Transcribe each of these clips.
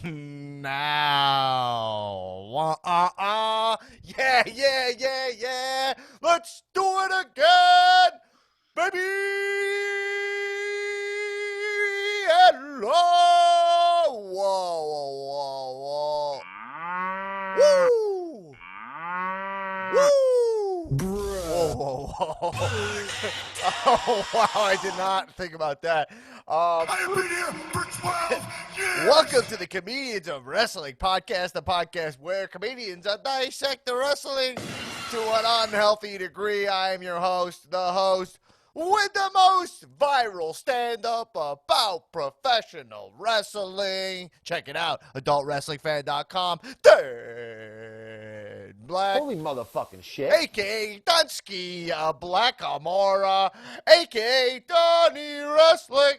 now. Yeah. Let's do it again, baby. Hello. Whoa. Woo. Whoa. Oh, wow. I did not think about that. I've been here for 12 years. Welcome to the Comedians of Wrestling podcast, the podcast where comedians dissect the wrestling to an unhealthy degree. I am your host, the host with the most viral stand-up about professional wrestling. Check it out, adultwrestlingfan.com. Dan Black. Holy motherfucking shit. A.K.A. Dunsky Black Amora, a.k.a. Donnie Wrestling.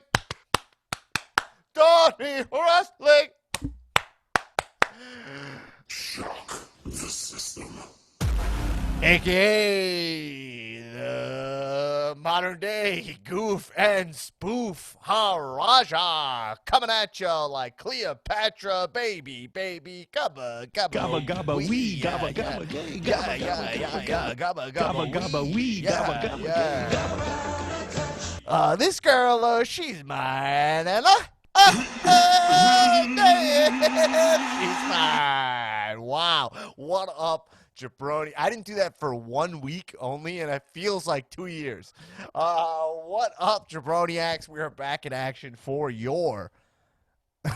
Donnie Wrestling. Shock the system. A.k.a. the modern day goof and spoof Haraja. Coming at you like Cleopatra, baby, gabba, wee, gabba, gabba, gay, gabba, gabba, wee, gabba, gabba, gay, gabba. This girl, she's mine, and she's mine. Wow. What up, jabroni? I didn't do that for 1 week only, and it feels like 2 years. What up, jabroniacs? We are back in action for your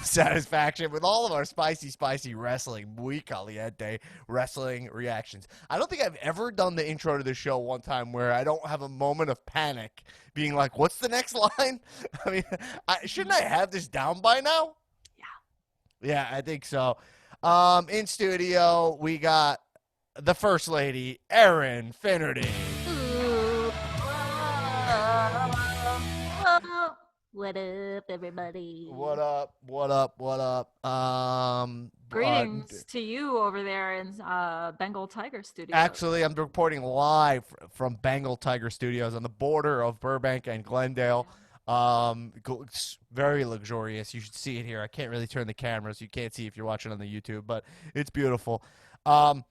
satisfaction with all of our spicy wrestling, muy caliente wrestling reactions. I don't think I've ever done the intro to the show one time where I don't have a moment of panic being like, what's the next line? I mean, shouldn't I have this down by now? Yeah, I think so. In studio, we got the first lady, Erin Finnerty. What up, everybody? What up? Greetings to you over there in Bengal Tiger Studios. Actually, I'm reporting live from Bengal Tiger Studios on the border of Burbank and Glendale. It's very luxurious. You should see it here. I can't really turn the camera, so you can't see if you're watching on the YouTube, but it's beautiful. The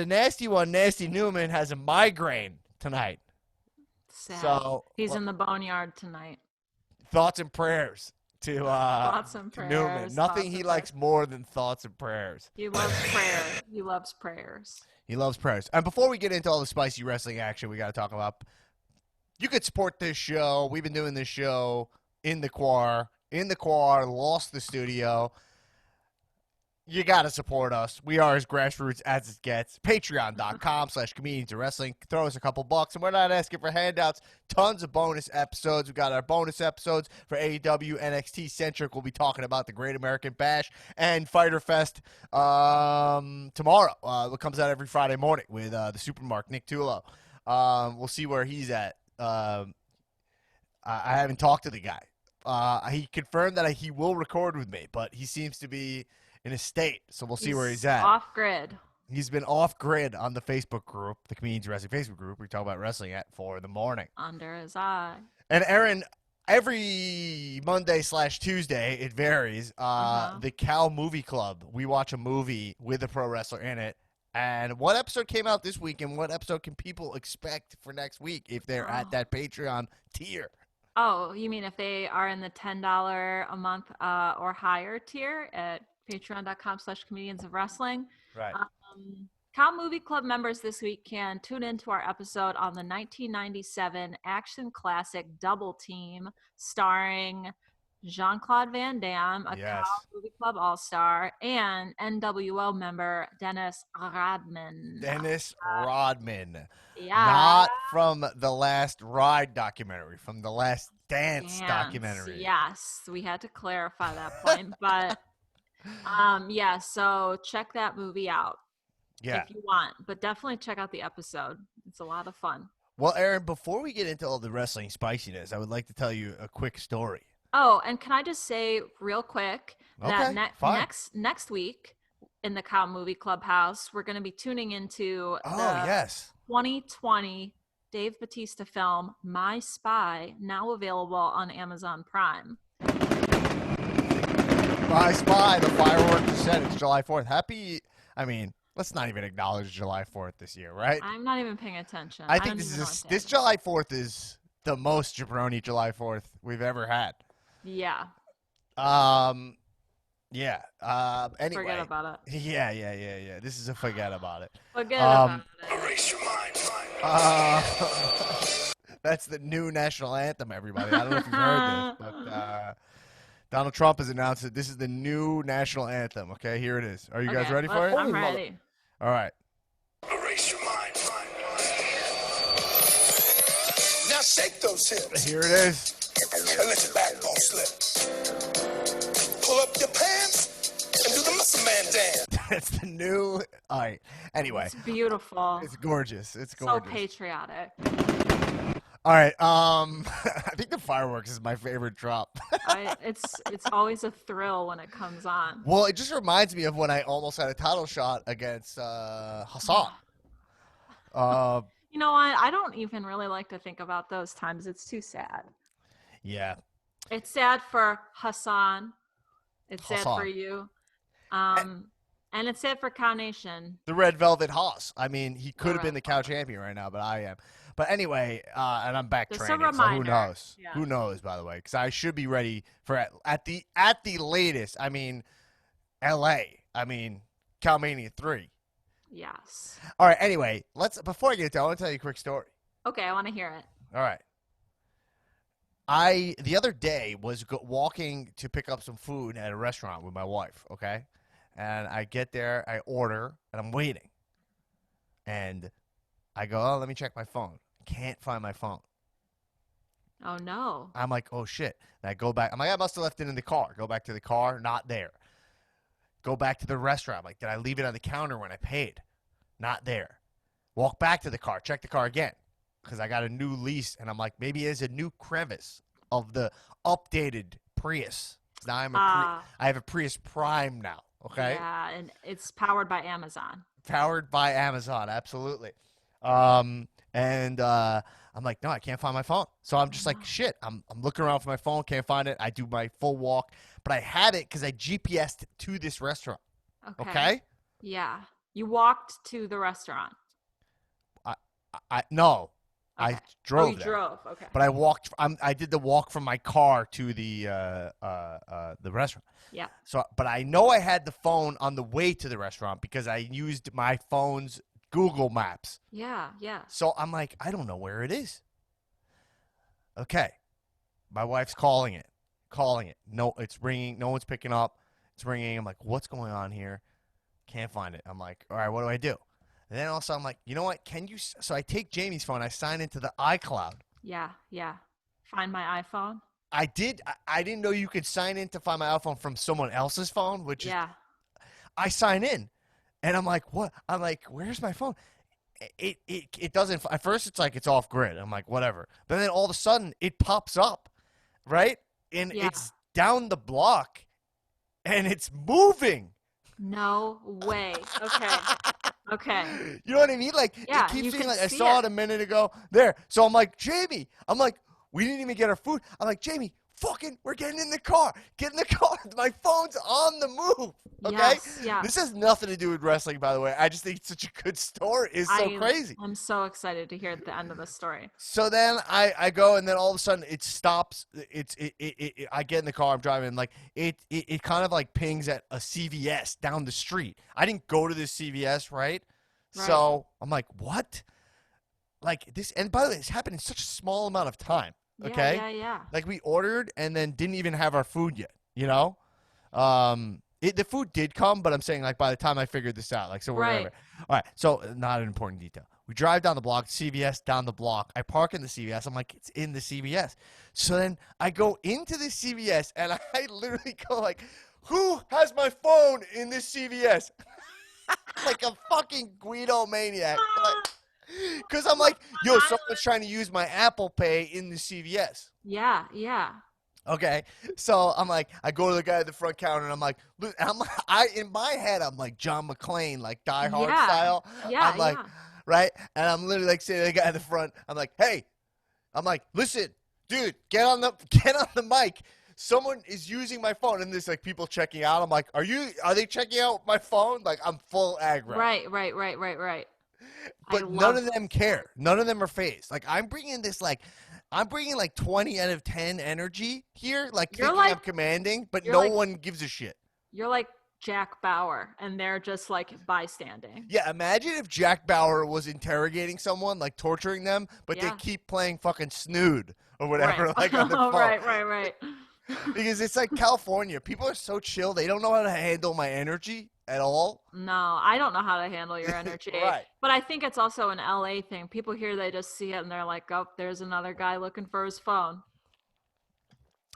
nasty one, Nasty Newman, has a migraine tonight. Sad. So he's in the boneyard tonight. Thoughts and prayers to Thoughts and prayers. Newman. Nothing he likes more than thoughts and prayers. He loves prayer. He loves prayers. He loves prayers. And before we get into all the spicy wrestling action we got to talk about, you could support this show. We've been doing this show in the quar, lost the studio. You got to support us. We are as grassroots as it gets. Patreon.com/comedians of wrestling. Throw us a couple bucks, and we're not asking for handouts. Tons of bonus episodes. We got our bonus episodes for AEW, NXT Centric. We'll be talking about the Great American Bash and Fyter Fest tomorrow. It comes out every Friday morning with the Supermark, Nick Tulo. We'll see where he's at. I haven't talked to the guy. He confirmed that he will record with me, but he seems to be in a state, so we'll see where he's at. Off grid. He's been off grid on the Facebook group, the Comedians Wrestling Facebook group. We talk about wrestling at 4 in the morning. Under his eye. And Erin, every Monday/Tuesday, it varies. The Cal Movie Club. We watch a movie with a pro wrestler in it. And what episode came out this week, and what episode can people expect for next week if they're at that Patreon tier? Oh, you mean if they are in the $10 a month or higher tier at patreon.com/comedians of wrestling? Right. Cal Movie Club members this week can tune into our episode on the 1997 action classic Double Team starring Jean-Claude Van Damme, a Yes. Cal Movie Club All-Star, and NWO member Dennis Rodman. Yeah. Not from the Last Ride documentary, from the Last Dance documentary. Yes, we had to clarify that point. But, yeah, so check that movie out if you want. But definitely check out the episode. It's a lot of fun. Well, Erin, before we get into all the wrestling spiciness, I would like to tell you a quick story. Oh, and can I just say real quick that next week in the Cow Movie Clubhouse, we're going to be tuning into the 2020 Dave Bautista film, My Spy, now available on Amazon Prime. Spy, spy. The fireworks are set. It's July 4th. Let's not even acknowledge July 4th this year, right? I'm not even paying attention. I think this July 4th is the most jabroni July 4th we've ever had. Yeah. Yeah. Anyway. Forget about it. Yeah. This is a forget about it. Forget about it. Erase your mind. That's the new national anthem, everybody. I don't know if you've heard this, but Donald Trump has announced that this is the new national anthem. Okay, here it is. Are you guys ready for it? I'm ready. All right. Erase your mind. Now shake those hips. Here it is. And let your backbone slip. Pull up your pants and do the muscle man dance. It's the new. All right. Anyway. It's beautiful. It's gorgeous. It's So gorgeous. patriotic. All right. I think the fireworks is my favorite drop. It's always a thrill when it comes on. Well, it just reminds me of when I almost had a title shot against Hassan. You know what? I don't even really like to think about those times. It's too sad. Yeah. It's sad for Hassan. It's sad for you. And it's sad for Cow Nation. The Red Velvet Haas. I mean, he could have been the cow champion right now, but I am. But anyway, and I'm back training, so who knows? Yeah. Who knows, by the way? Because I should be ready for at the latest. I mean, L.A. I mean, Calmania 3. Yes. All right. Anyway, before I get into it, I want to tell you a quick story. Okay, I want to hear it. All right. The other day was walking to pick up some food at a restaurant with my wife. Okay, and I get there, I order, and I'm waiting, and I go, oh, let me check my phone. Can't find my phone. Oh, no. I'm like, oh, shit. And I go back. I'm like, I must have left it in the car. Go back to the car. Not there. Go back to the restaurant. I'm like, did I leave it on the counter when I paid? Not there. Walk back to the car. Check the car again because I got a new lease. And I'm like, maybe there's a new crevice of the updated Prius. Now I have a Prius Prime now. Okay? Yeah, and it's powered by Amazon. Powered by Amazon. Absolutely. I'm like, no, I can't find my phone. So I'm just like, shit. I'm looking around for my phone, can't find it. I do my full walk, but I had it because I GPSed to this restaurant. Okay? Yeah. You walked to the restaurant. No. Okay. I drove. Oh, you drove. Okay. But I walked. I did the walk from my car to the restaurant. Yeah. So, but I know I had the phone on the way to the restaurant because I used my phone's Google Maps. Yeah. So I'm like, I don't know where it is. Okay. My wife's calling it. No, it's ringing. No one's picking up. It's ringing. I'm like, what's going on here? Can't find it. I'm like, all right, what do I do? And then also I'm like, you know what? So I take Jamie's phone. I sign into the iCloud. Yeah. Find my iPhone. I did. I didn't know you could sign in to find my iPhone from someone else's phone, which is, I sign in. And I'm like, what? I'm like, where's my phone? It doesn't. At first, it's like it's off grid. I'm like, whatever. But then all of a sudden, it pops up, right? And it's down the block, and it's moving. No way. Okay. You know what I mean? Like it keeps being like I saw it a minute ago. There. So I'm like, Jamie. I'm like, we didn't even get our food. I'm like, Jamie. We're getting in the car. Get in the car. My phone's on the move. Okay? Yes, yeah. This has nothing to do with wrestling, by the way. I just think it's such a good story. It's so crazy. I'm so excited to hear the end of the story. So then I go, and then all of a sudden it stops. I get in the car. I'm driving. Like it kind of like pings at a CVS down the street. I didn't go to this CVS, right? So I'm like, what? Like this. And by the way, this happened in such a small amount of time. Okay. Yeah. Like we ordered and then didn't even have our food yet. You know, the food did come, but I'm saying like by the time I figured this out, like so whatever. All right. So not an important detail. We drive down the block, CVS down the block. I park in the CVS. I'm like, it's in the CVS. So then I go into the CVS and I literally go like, who has my phone in this CVS? Like a fucking Guido maniac. Because I'm like, yo, someone's trying to use my Apple Pay in the CVS. Yeah. Okay, so I'm like, I go to the guy at the front counter, and I'm like, in my head, I'm like John McClane, like Die Hard style. Yeah, I'm like, right? And I'm literally like saying to the guy at the front, I'm like, hey, I'm like, listen, dude, get on the mic. someone is using my phone, and there's like people checking out. I'm like, are they checking out my phone? Like, I'm full aggro. Right. But none of them care. None of them are phased. Like, I'm bringing like 20 out of 10 energy here, like thinking I'm commanding, but no one gives a shit. You're like Jack Bauer, and they're just like bystanding. Yeah, imagine if Jack Bauer was interrogating someone, like torturing them, but they keep playing fucking Snood or whatever, like on the phone. Right. Because it's like California. People are so chill. They don't know how to handle my energy at all. No, I don't know how to handle your energy. Right. But I think it's also an LA thing. People here, they just see it and they're like, oh, there's another guy looking for his phone.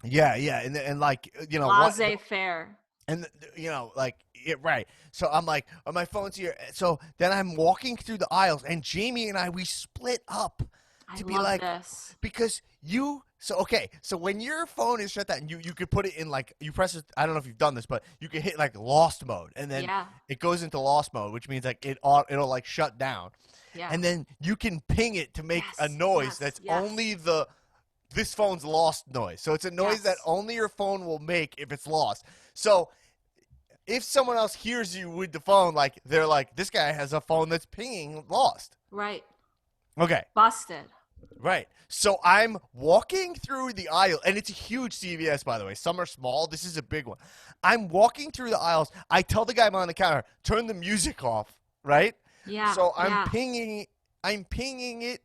Yeah. And like, you know. Laissez-faire. And, you know, like, right. So I'm like, oh, my phone's here. So then I'm walking through the aisles, and Jamie and we split up to be like, this. Because so when your phone is shut down, you could put it in, like, you press it. I don't know if you've done this, but you can hit like lost mode, and then it goes into lost mode, which means like it'll like shut down. Yeah. And then you can ping it to make a noise that's only this phone's lost noise. So it's a noise that only your phone will make if it's lost. So if someone else hears you with the phone, like, they're like, this guy has a phone that's pinging lost. Right. Okay. Busted. Right. So I'm walking through the aisle, and it's a huge CVS, by the way. Some are small. This is a big one. I'm walking through the aisles. I tell the guy behind the counter, turn the music off, right? Yeah. So I'm pinging it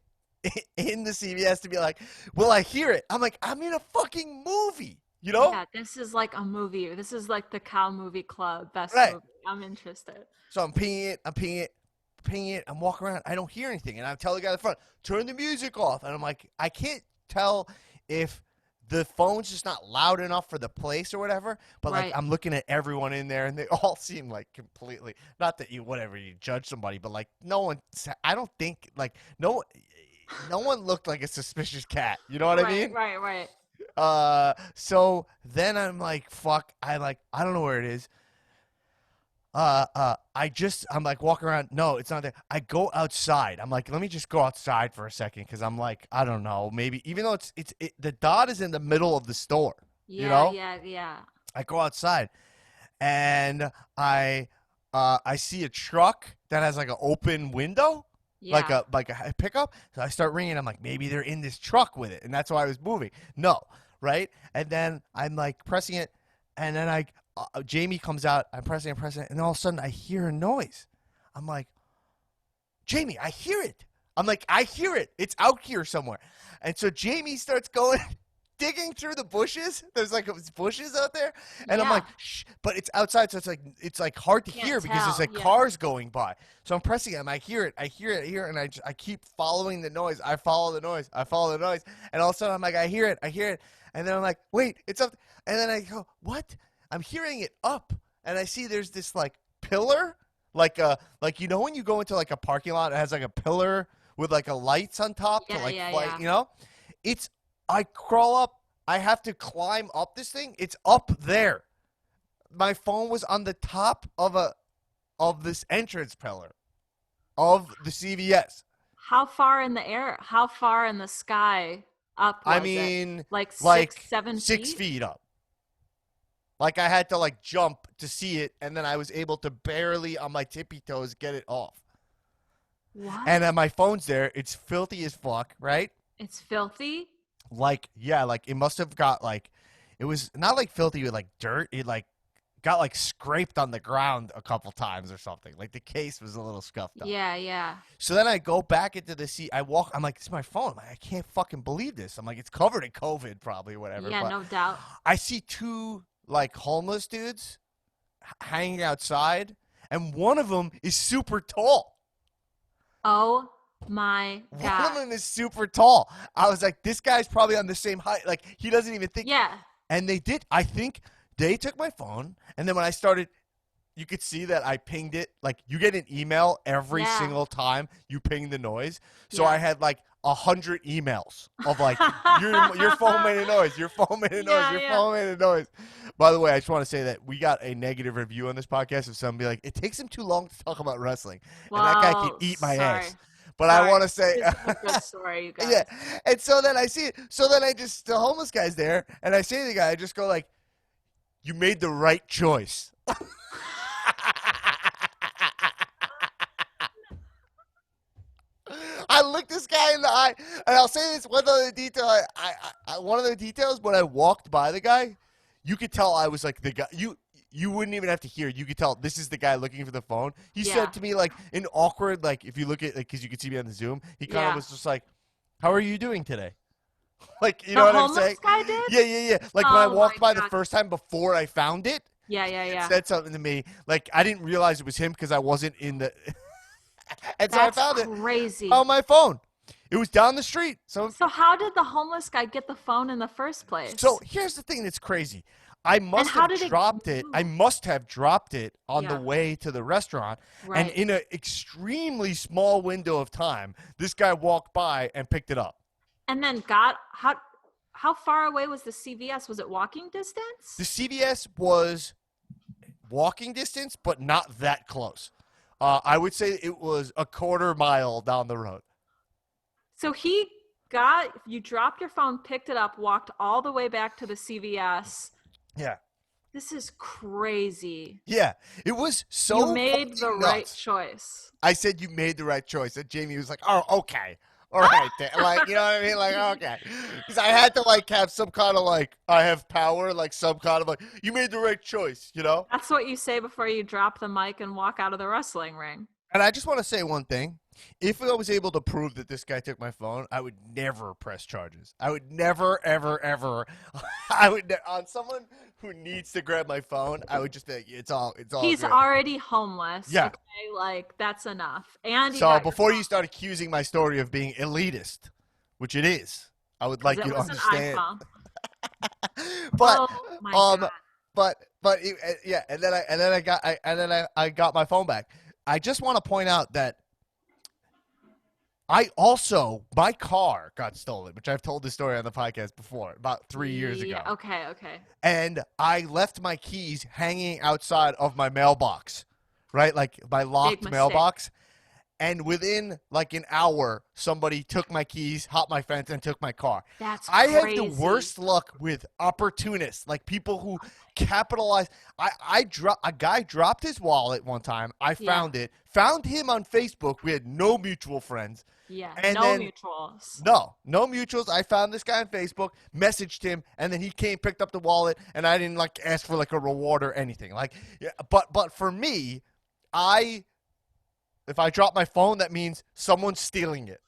in the CVS to be like, will I hear it? I'm like, I'm in a fucking movie, you know? Yeah, this is like a movie. This is like the Cow Movie Club. Best movie. I'm interested. So I'm pinging it. I'm walking around. I don't hear anything. And I tell the guy in the front, turn the music off. And I'm like, I can't tell if the phone's just not loud enough for the place or whatever. But like, I'm looking at everyone in there, and they all seem like completely, not that you judge somebody, but like I don't think like no one looked like a suspicious cat. You know what I mean? Right. So then I'm like, fuck. I don't know where it is. I'm like walking around. No, it's not there. I go outside. I'm like, let me just go outside for a second, because I'm like, I don't know, maybe, even though the dot is in the middle of the store. Yeah, you know? Yeah. I go outside, and I see a truck that has like an open window, like a pickup. So I start ringing. I'm like, maybe they're in this truck with it, and that's why I was moving. No, right? And then I'm like pressing it, and then Jamie comes out. I'm pressing it, and all of a sudden I hear a noise. I'm like, Jamie, I hear it. I'm like, I hear it. It's out here somewhere. And so Jamie starts going, digging through the bushes. There's like bushes out there, and I'm like, shh, but it's outside, so it's like hard to hear because there's like cars going by. So I'm pressing it, and I hear it, and I keep following the noise. I follow the noise, and all of a sudden I'm like, I hear it, and then I'm like, wait, it's up, and then I go, what? I'm hearing it up, and I see there's this like pillar, like you know when you go into like a parking lot, it has like a pillar with like a lights on top to like fly, you know? I crawl up. I have to climb up this thing. It's up there. My phone was on the top of this entrance pillar of the CVS. How far in the air? How far in the sky up was it? Like 7 feet? 6 feet up. Like, I had to like jump to see it, and then I was able to barely on my tippy toes get it off. What? And my phone's there. It's filthy as fuck, right? It's filthy? Like, yeah, like it must have got like, it was not like filthy with like dirt. It like got like scraped on the ground a couple times or something. Like the case was a little scuffed up. Yeah. So then I go back into the seat. I'm like, it's my phone. I'm like, I can't fucking believe this. I'm like, it's covered in COVID probably, whatever. Yeah, but no doubt. I see two like homeless dudes hanging outside, and one of them is super tall. Oh my God. One of them is super tall. I was like, this guy's probably on the same height. Like, he doesn't even think. Yeah. And they did. I think they took my phone, and then when I started, you could see that I pinged it. Like, you get an email every single time you ping the noise. So I had like 100 emails of like, your phone made a noise, your phone made a noise, your phone made a noise. By the way, I just want to say that we got a negative review on this podcast of somebody like, it takes him too long to talk about wrestling. Whoa, and that guy can eat my ass. But I want to say, this is a good story, you guys. Yeah, and so then I see it. So then the homeless guy's there, and I say to the guy, I just go like, "You made the right choice." I looked this guy in the eye, and I'll say this one other detail. One of the details when I walked by the guy, you could tell I was like the guy. You wouldn't even have to hear it. You could tell this is the guy looking for the phone. He said to me like in awkward, like if you look at, like, because you could see me on the Zoom, he kind of was just like, "How are you doing today?" Like, you know what I'm saying? The homeless guy did? Yeah. Like when I walked by the first time before I found it. Yeah. Said something to me. Like I didn't realize it was him because I wasn't in the. And so I found it on my phone. It was down the street. So how did the homeless guy get the phone in the first place? So here's the thing that's crazy. I must have dropped it. I must have dropped it on the way to the restaurant. Right. And in an extremely small window of time, this guy walked by and picked it up. And then how far away was the CVS? Was it walking distance? The CVS was walking distance, but not that close. I would say it was a quarter mile down the road. So you dropped your phone, picked it up, walked all the way back to the CVS. Yeah. This is crazy. Yeah. It was so You made the right choice. I said you made the right choice. And Jamie was like, "Oh, okay. All right." Like, you know what I mean? Like, okay. Because I had to, like, have some kind of, like, I have power, like, some kind of, like, you made the right choice, you know? That's what you say before you drop the mic and walk out of the wrestling ring. And I just want to say one thing. If I was able to prove that this guy took my phone, I would never press charges. I would never, ever, ever. On someone who needs to grab my phone, I would just think it's all. He's good. Already homeless. Yeah. Okay, like that's enough. And so before you start accusing my story of being elitist, which it is, I would like you to understand. But God. Yeah, and then I got my phone back. I just want to point out that my car got stolen, which I've told this story on the podcast before, about 3 years ago. Okay. And I left my keys hanging outside of my mailbox, right? Like my locked mailbox. And within like an hour, somebody took my keys, hopped my fence, and took my car. That's I crazy. have the worst luck with opportunists, like people who capitalize. A guy dropped his wallet one time. I found it. Found him on Facebook. We had no mutual friends. Yeah, and mutuals. No mutuals. I found this guy on Facebook, messaged him, and then he came, picked up the wallet, and I didn't like ask for like a reward or anything. Like, yeah, but for me, if I drop my phone, that means someone's stealing it.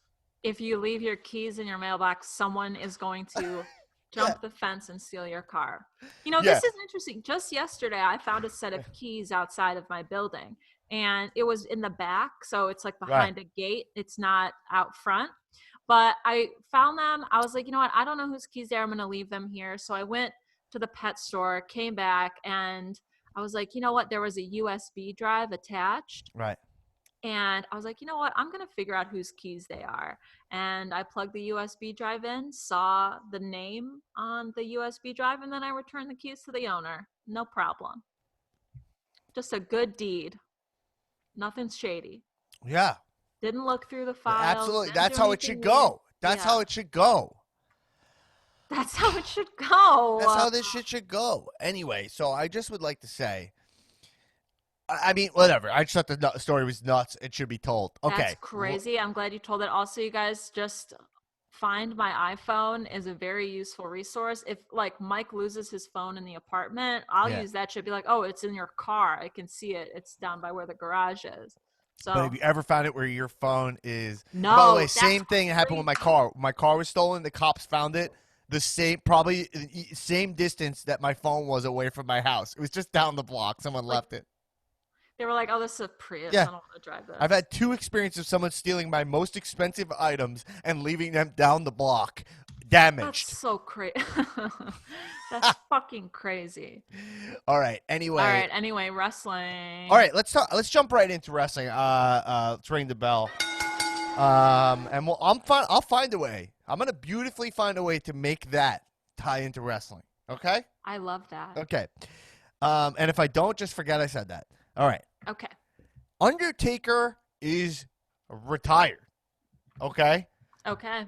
If you leave your keys in your mailbox, someone is going to jump the fence and steal your car. You know, this is interesting. Just yesterday, I found a set of keys outside of my building, and it was in the back. So it's like behind a gate. It's not out front. But I found them. I was like, you know what? I don't know whose keys they are. I'm going to leave them here. So I went to the pet store, came back, and I was like, you know what? There was a USB drive attached. Right. And I was like, you know what? I'm going to figure out whose keys they are. And I plugged the USB drive in, saw the name on the USB drive, and then I returned the keys to the owner. No problem. Just a good deed. Nothing's shady. Yeah. Didn't look through the files. Absolutely. That's how it should go. That's how it should go. That's how it should go. That's how this shit should go. Anyway, so I just would like to say, I mean, whatever. I just thought the story was nuts. It should be told. Okay. That's crazy. I'm glad you told it. Also, you guys, just Find My iPhone is a very useful resource. If, like, Mike loses his phone in the apartment, I'll use that shit. Be like, oh, it's in your car. I can see it. It's down by where the garage is. So, but have you ever found it where your phone is? No. By the way, same thing happened with my car. My car was stolen. The cops found it. The same distance that my phone was away from my house. It was just down the block. Someone left it. They were like, oh, this is a Prius. Yeah. I don't want to drive this. I've had 2 experiences of someone stealing my most expensive items and leaving them down the block damaged. That's so crazy. That's fucking crazy. All right. Anyway, wrestling. All right, let's jump right into wrestling. Let's ring the bell. And I'll find a way. I'm gonna beautifully find a way to make that tie into wrestling. Okay? I love that. Okay. And if I don't, just forget I said that. All right. Okay. Undertaker is retired. Okay? Okay.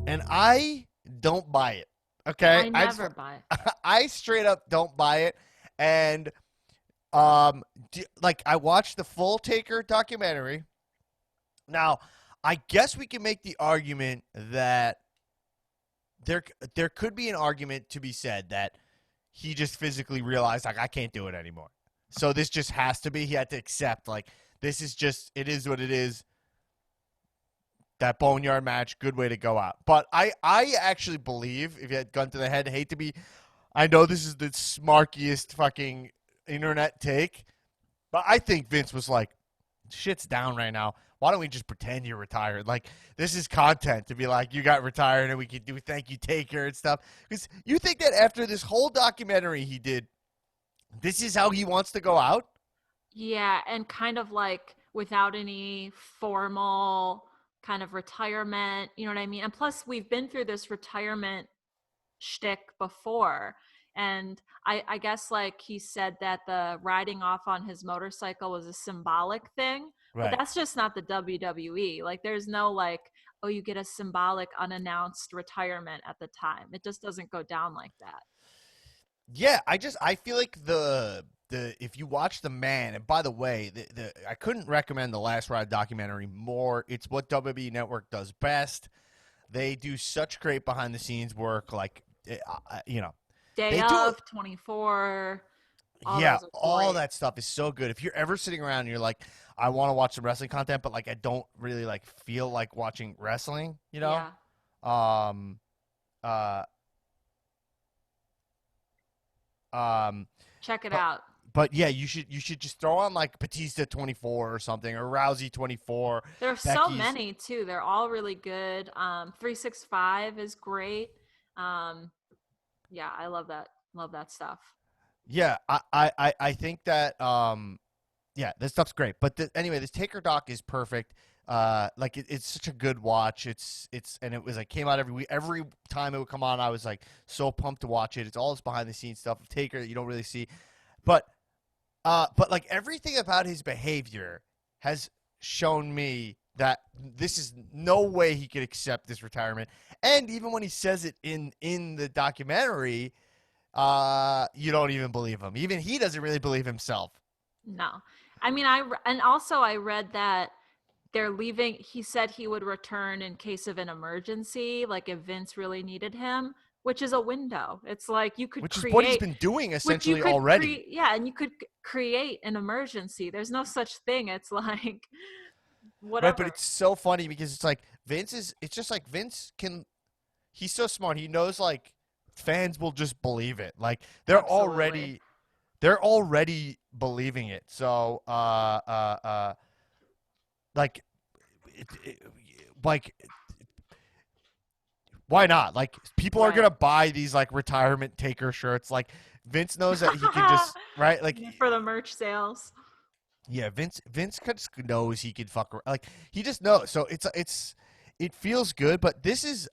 And I don't buy it. Okay? I never buy it. I straight up don't buy it. And like I watched the full Taker documentary. Now, I guess we can make the argument that there could be an argument to be said that he just physically realized, like, I can't do it anymore. So this just has to be, he had to accept, like, this is just, it is what it is. That boneyard match, good way to go out. But I actually believe, if you had gun to the head, hate to be, I know this is the smarkiest fucking internet take, but I think Vince was like, shit's down right now. Why don't we just pretend you're retired? Like, this is content to be like, you got retired and we can do thank you Taker and stuff. Because you think that after this whole documentary he did, this is how he wants to go out? Yeah, and kind of like without any formal kind of retirement, you know what I mean? And plus, we've been through this retirement shtick before. And I guess, like, he said that the riding off on his motorcycle was a symbolic thing. Right. But that's just not the WWE. Like, there's no, like, oh, you get a symbolic unannounced retirement at the time. It just doesn't go down like that. Yeah, I feel like the if you watch The Man, and by the way, I couldn't recommend the Last Ride documentary more. It's what WWE Network does best. They do such great behind the scenes work, like you know, Day of 24. All that stuff is so good. If you're ever sitting around and you're like, I want to watch some wrestling content, but like I don't really like feel like watching wrestling, you know? Yeah. Check it out. But yeah, you should just throw on like Batista 24 or something, or Rousey 24. There are so many too. They're all really good. 365 is great. Yeah, I love that. Love that stuff. Yeah, I think that yeah, this stuff's great. But anyway, this Taker doc is perfect. Like it's such a good watch. It's and it was like came out every week. Every time it would come on, I was like so pumped to watch it. It's all this behind the scenes stuff of Taker that you don't really see, but like everything about his behavior has shown me that this is no way he could accept this retirement. And even when he says it in the documentary, you don't even believe him. Even he doesn't really believe himself. No, I mean, I read that they're leaving. He said he would return in case of an emergency, like if Vince really needed him, which is a window. It's like you could is what he's been doing essentially already. Yeah, and you could create an emergency. There's no such thing. It's like whatever. Right, but it's so funny because it's like it's just like Vince can. He's so smart. He knows like fans will just believe it. Like they're already believing it. So like why not? Like people are gonna buy these like retirement Taker shirts. Like Vince knows that he can just right like for the merch sales. Yeah, Vince just knows he could fuck around. Like he just knows. So it feels good. But this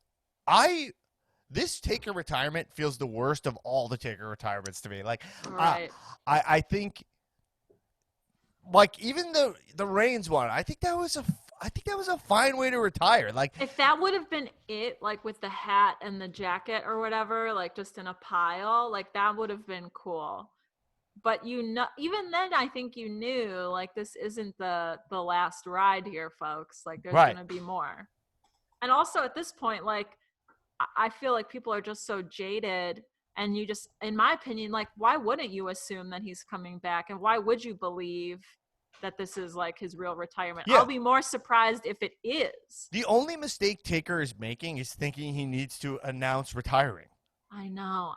Taker retirement feels the worst of all the Taker retirements to me. Like right. I think like even the Reigns one, I think that was a fine way to retire. Like if that would have been it, like with the hat and the jacket or whatever, like just in a pile, like that would have been cool. But even then, I think you knew like this isn't the last ride here, folks. Like there's gonna be more. And also at this point, like I feel like people are just so jaded, and you just, in my opinion, like why wouldn't you assume that he's coming back, and why would you believe that this is like his real retirement? Yeah. I'll be more surprised if it is. The only mistake Taker is making is thinking he needs to announce retiring. I know.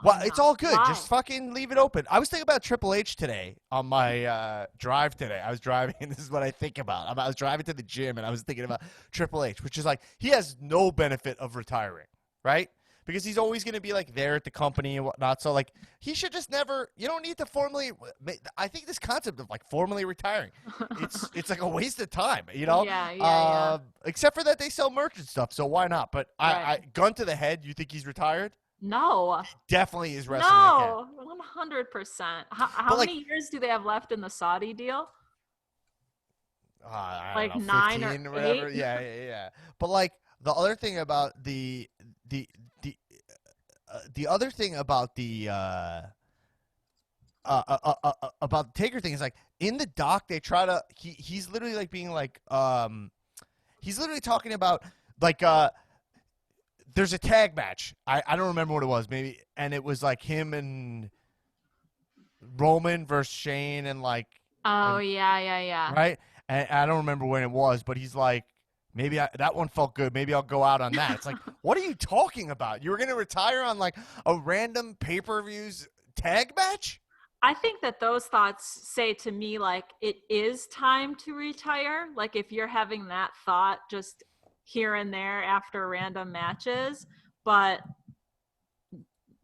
Well, it's all good. Why? Just fucking leave it open. I was thinking about Triple H today on my drive today. I was driving, and this is what I think about. I was driving to the gym, and I was thinking about Triple H, which is like he has no benefit of retiring, right? Because he's always going to be like there at the company and whatnot. So like he should just never. You don't need to formally. I think this concept of like formally retiring, it's like a waste of time. You know. Yeah. Except for that they sell merch and stuff, so why not? But I gun to the head. You think he's retired? No. He definitely is wrestling again. 100%. How many years do they have left in the Saudi deal? I like don't know, 9 or 15 or whatever. 8. Yeah. But like the other thing about the the other thing about the about the Taker thing is like in the doc they try to he's literally like being like he's literally talking about like there's a tag match. I don't remember what it was, maybe, and it was like him and Roman versus Shane and like Oh, and, yeah. right? And I don't remember when it was, but he's like, maybe that one felt good. Maybe I'll go out on that. It's like, what are you talking about? You were going to retire on like a random pay-per-views tag match? I think that those thoughts say to me, like, it is time to retire. Like, if you're having that thought just here and there after random matches. But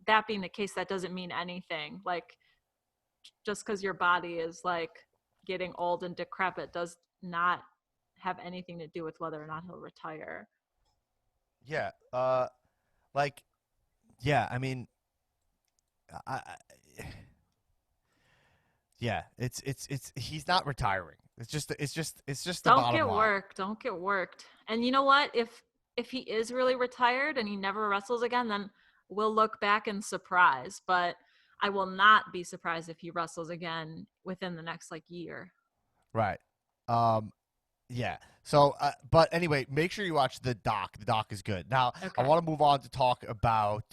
that being the case, that doesn't mean anything. Like, just because your body is like getting old and decrepit does not have anything to do with whether or not he'll retire. Yeah. Like, yeah, I mean, yeah, it's he's not retiring. It's just the bottom line. Don't get worked. And you know what? If he is really retired and he never wrestles again, then we'll look back in surprise. But I will not be surprised if he wrestles again within the next like year. Right. Yeah. So, but anyway, make sure you watch the doc. The doc is good. Now, okay. I want to move on to talk about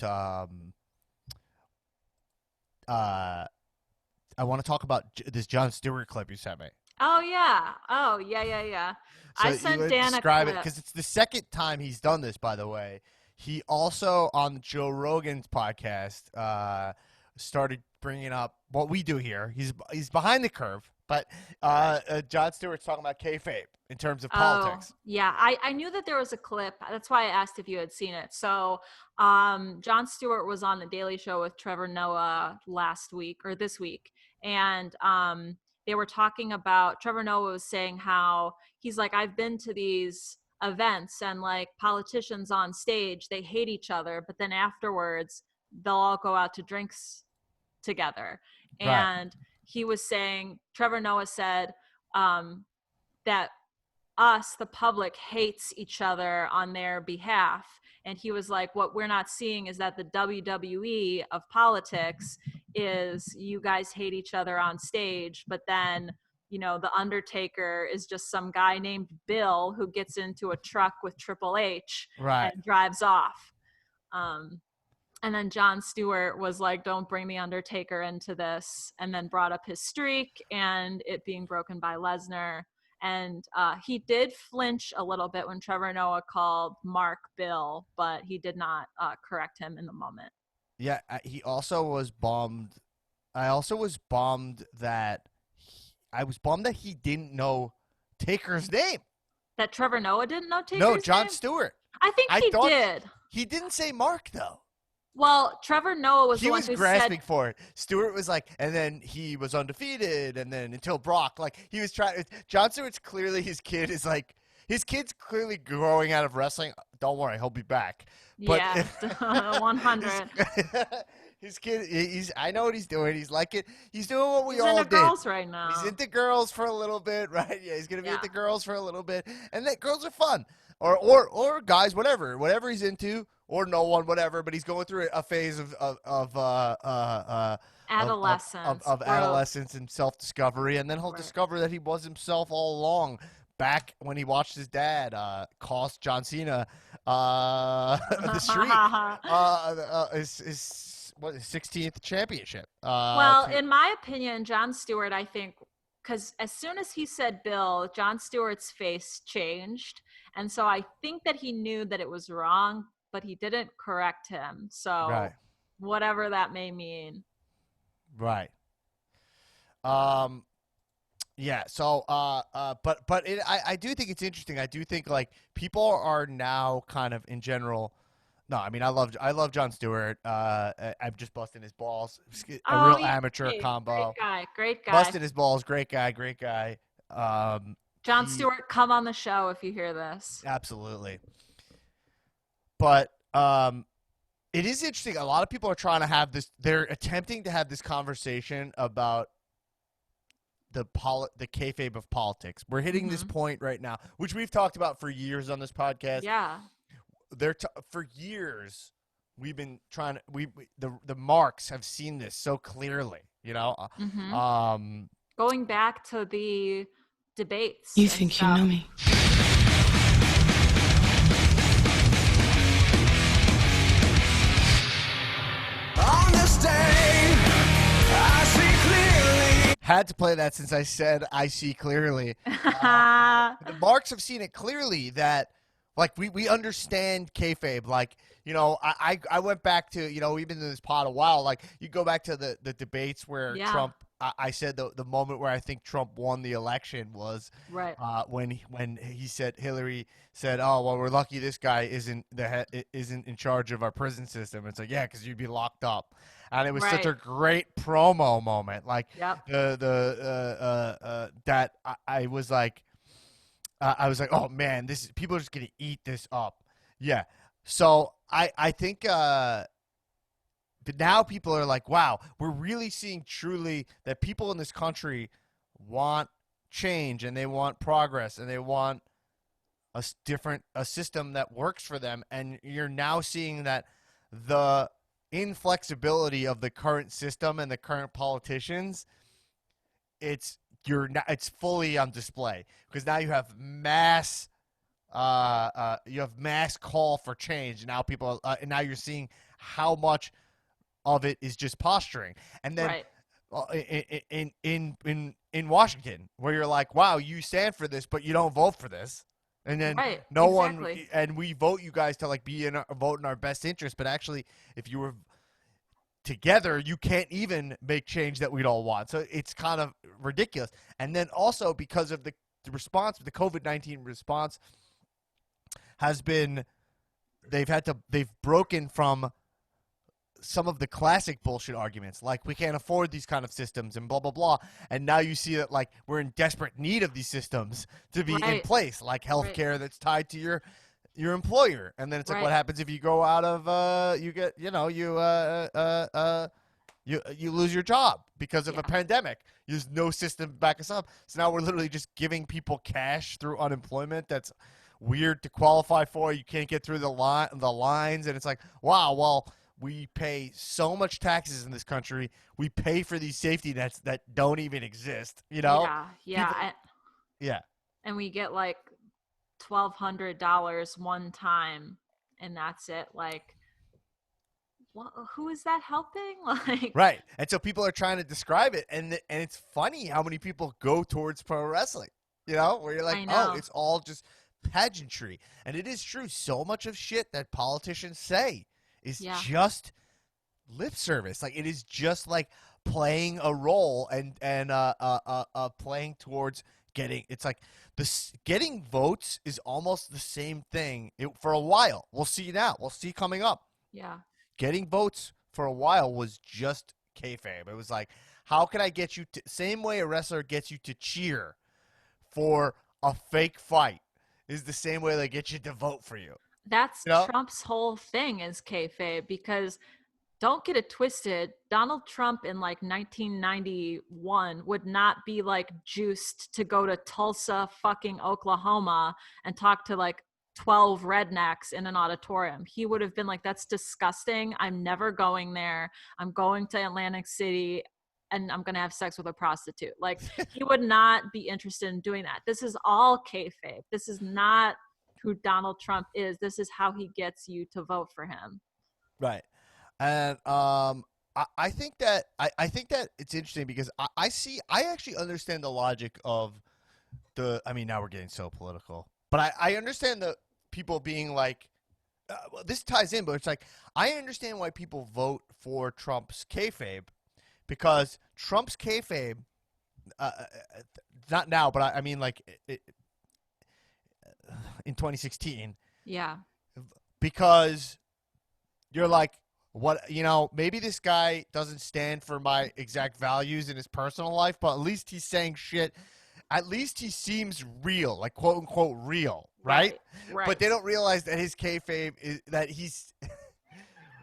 I want to talk about this Jon Stewart clip you sent me. Oh yeah. So I sent Dan a describe clip it because it's the second time he's done this. By the way, he also on Joe Rogan's podcast started bringing up what we do here. He's behind the curve, but Jon Stewart's talking about kayfabe in terms of politics. Yeah, I knew that there was a clip. That's why I asked if you had seen it. So Jon Stewart was on The Daily Show with Trevor Noah last week or this week. And they were talking about, Trevor Noah was saying how he's like, I've been to these events and like politicians on stage, they hate each other, but then afterwards they'll all go out to drinks together. And he was saying, Trevor Noah said that us, the public, hates each other on their behalf. And he was like, what we're not seeing is that the WWE of politics is you guys hate each other on stage, but then, you know, the Undertaker is just some guy named Bill who gets into a truck with Triple H and drives off. And then Jon Stewart was like, don't bring the Undertaker into this, and then brought up his streak and it being broken by Lesnar. And he did flinch a little bit when Trevor Noah called Mark Bill, but he did not correct him in the moment. Yeah, he also was bummed. I also was bummed that he didn't know Taker's name. That Trevor Noah didn't know Taker's name? No, Jon Stewart. I think he did. He didn't say Mark, though. Well, Trevor Noah was the one who was grasping for it. Stewart was like, and then he was undefeated, and then until Brock, like he was trying. Jon Stewart's clearly his kid's clearly growing out of wrestling. Don't worry, he'll be back. But, yeah, 100. His kid, I know what he's doing. He's like it. He's doing what we all did. He's into girls right now. He's into girls for a little bit, right? Yeah, he's gonna be into girls for a little bit, and that girls are fun, or guys, whatever he's into. Or no one, whatever, but he's going through a phase of adolescence, of adolescence and self-discovery, and then he'll discover that he was himself all along. Back when he watched his dad cost John Cena the streak, his 16th championship. Well, in my opinion, Jon Stewart, I think, because as soon as he said Bill, Jon Stewart's face changed, and so I think that he knew that it was wrong, but he didn't correct him. So whatever that may mean. Right. Yeah. So, but I do think it's interesting. I do think like people are now kind of in general. No, I mean I love Jon Stewart. I'm just busting his balls. A real amateur combo. Great guy. Busting his balls. Great guy. Jon Stewart, come on the show if you hear this. Absolutely. But it is interesting. A lot of people are trying to have this. They're attempting to have this conversation about kayfabe of politics. We're hitting this point right now, which we've talked about for years on this podcast. Yeah. For years we've been trying to the marks have seen this so clearly, going back to the debates. You think you know me? On this day, I see clearly. Had to play that since I said I see clearly. The marks have seen it clearly that, like, we understand kayfabe. Like, I went back to, we've been in this pod a while. Like, you go back to the debates where Trump, I said the moment where I think Trump won the election was when he said, Hillary said, "Oh, well, we're lucky this guy isn't in charge of our prison system." It's like, yeah, because you'd be locked up. And it was such a great promo moment. Like, that I was like, oh man, people are just gonna eat this up. Yeah. So I think but now people are like, wow, we're really seeing truly that people in this country want change and they want progress and they want a system that works for them. And you're now seeing that the inflexibility of the current system and the current politicians, it's fully on display, because now you have mass call for change. Now people now you're seeing how much of it is just posturing. And then in Washington, where you're like, wow, you stand for this but you don't vote for this. And then and we vote you guys to, like, vote in our best interest, but actually if you were together, you can't even make change that we'd all want. So it's kind of ridiculous. And then also because of the response, the COVID-19 response has been, they've broken from some of the classic bullshit arguments, like we can't afford these kind of systems and blah, blah, blah. And now you see that, like, we're in desperate need of these systems to be in place, like healthcare that's tied to your employer. And then it's like, what happens if you go out of, you get, you lose your job because of a pandemic. There's no system to back us up. So now we're literally just giving people cash through unemployment. That's weird to qualify for. You can't get through the lines. And it's like, wow, well, we pay so much taxes in this country. We pay for these safety nets that don't even exist, Yeah. Yeah. And we get like $1,200 one time, and that's it. Like, who is that helping? Like, right. And so people are trying to describe it, and it's funny how many people go towards pro wrestling, where you're like, oh, it's all just pageantry. And it is true. So much of shit that politicians say is just lip service. Like, it is just like playing a role and playing towards getting. It's like getting votes is almost the same thing for a while. We'll see now. We'll see coming up. Yeah. Getting votes for a while was just kayfabe. It was like, how can I get you to, same way a wrestler gets you to cheer for a fake fight is the same way they get you to vote for you. That's Trump's whole thing is kayfabe, because don't get it twisted. Donald Trump in like 1991 would not be like juiced to go to Tulsa, fucking Oklahoma and talk to like 12 rednecks in an auditorium. He would have been like, that's disgusting. I'm never going there. I'm going to Atlantic City and I'm going to have sex with a prostitute. Like, he would not be interested in doing that. This is all kayfabe. This is not who Donald Trump is. This is how he gets you to vote for him. Right. And I think that it's interesting because I actually understand the logic of now we're getting so political, but I understand the people being like, well, this ties in, but it's like, I understand why people vote for Trump's kayfabe, because Trump's kayfabe, not now, but I mean like in 2016. Yeah. Because you're like, what, maybe this guy doesn't stand for my exact values in his personal life, but at least he's saying shit. At least he seems real, like quote unquote real, right? Right. But they don't realize that his kayfabe is that he's,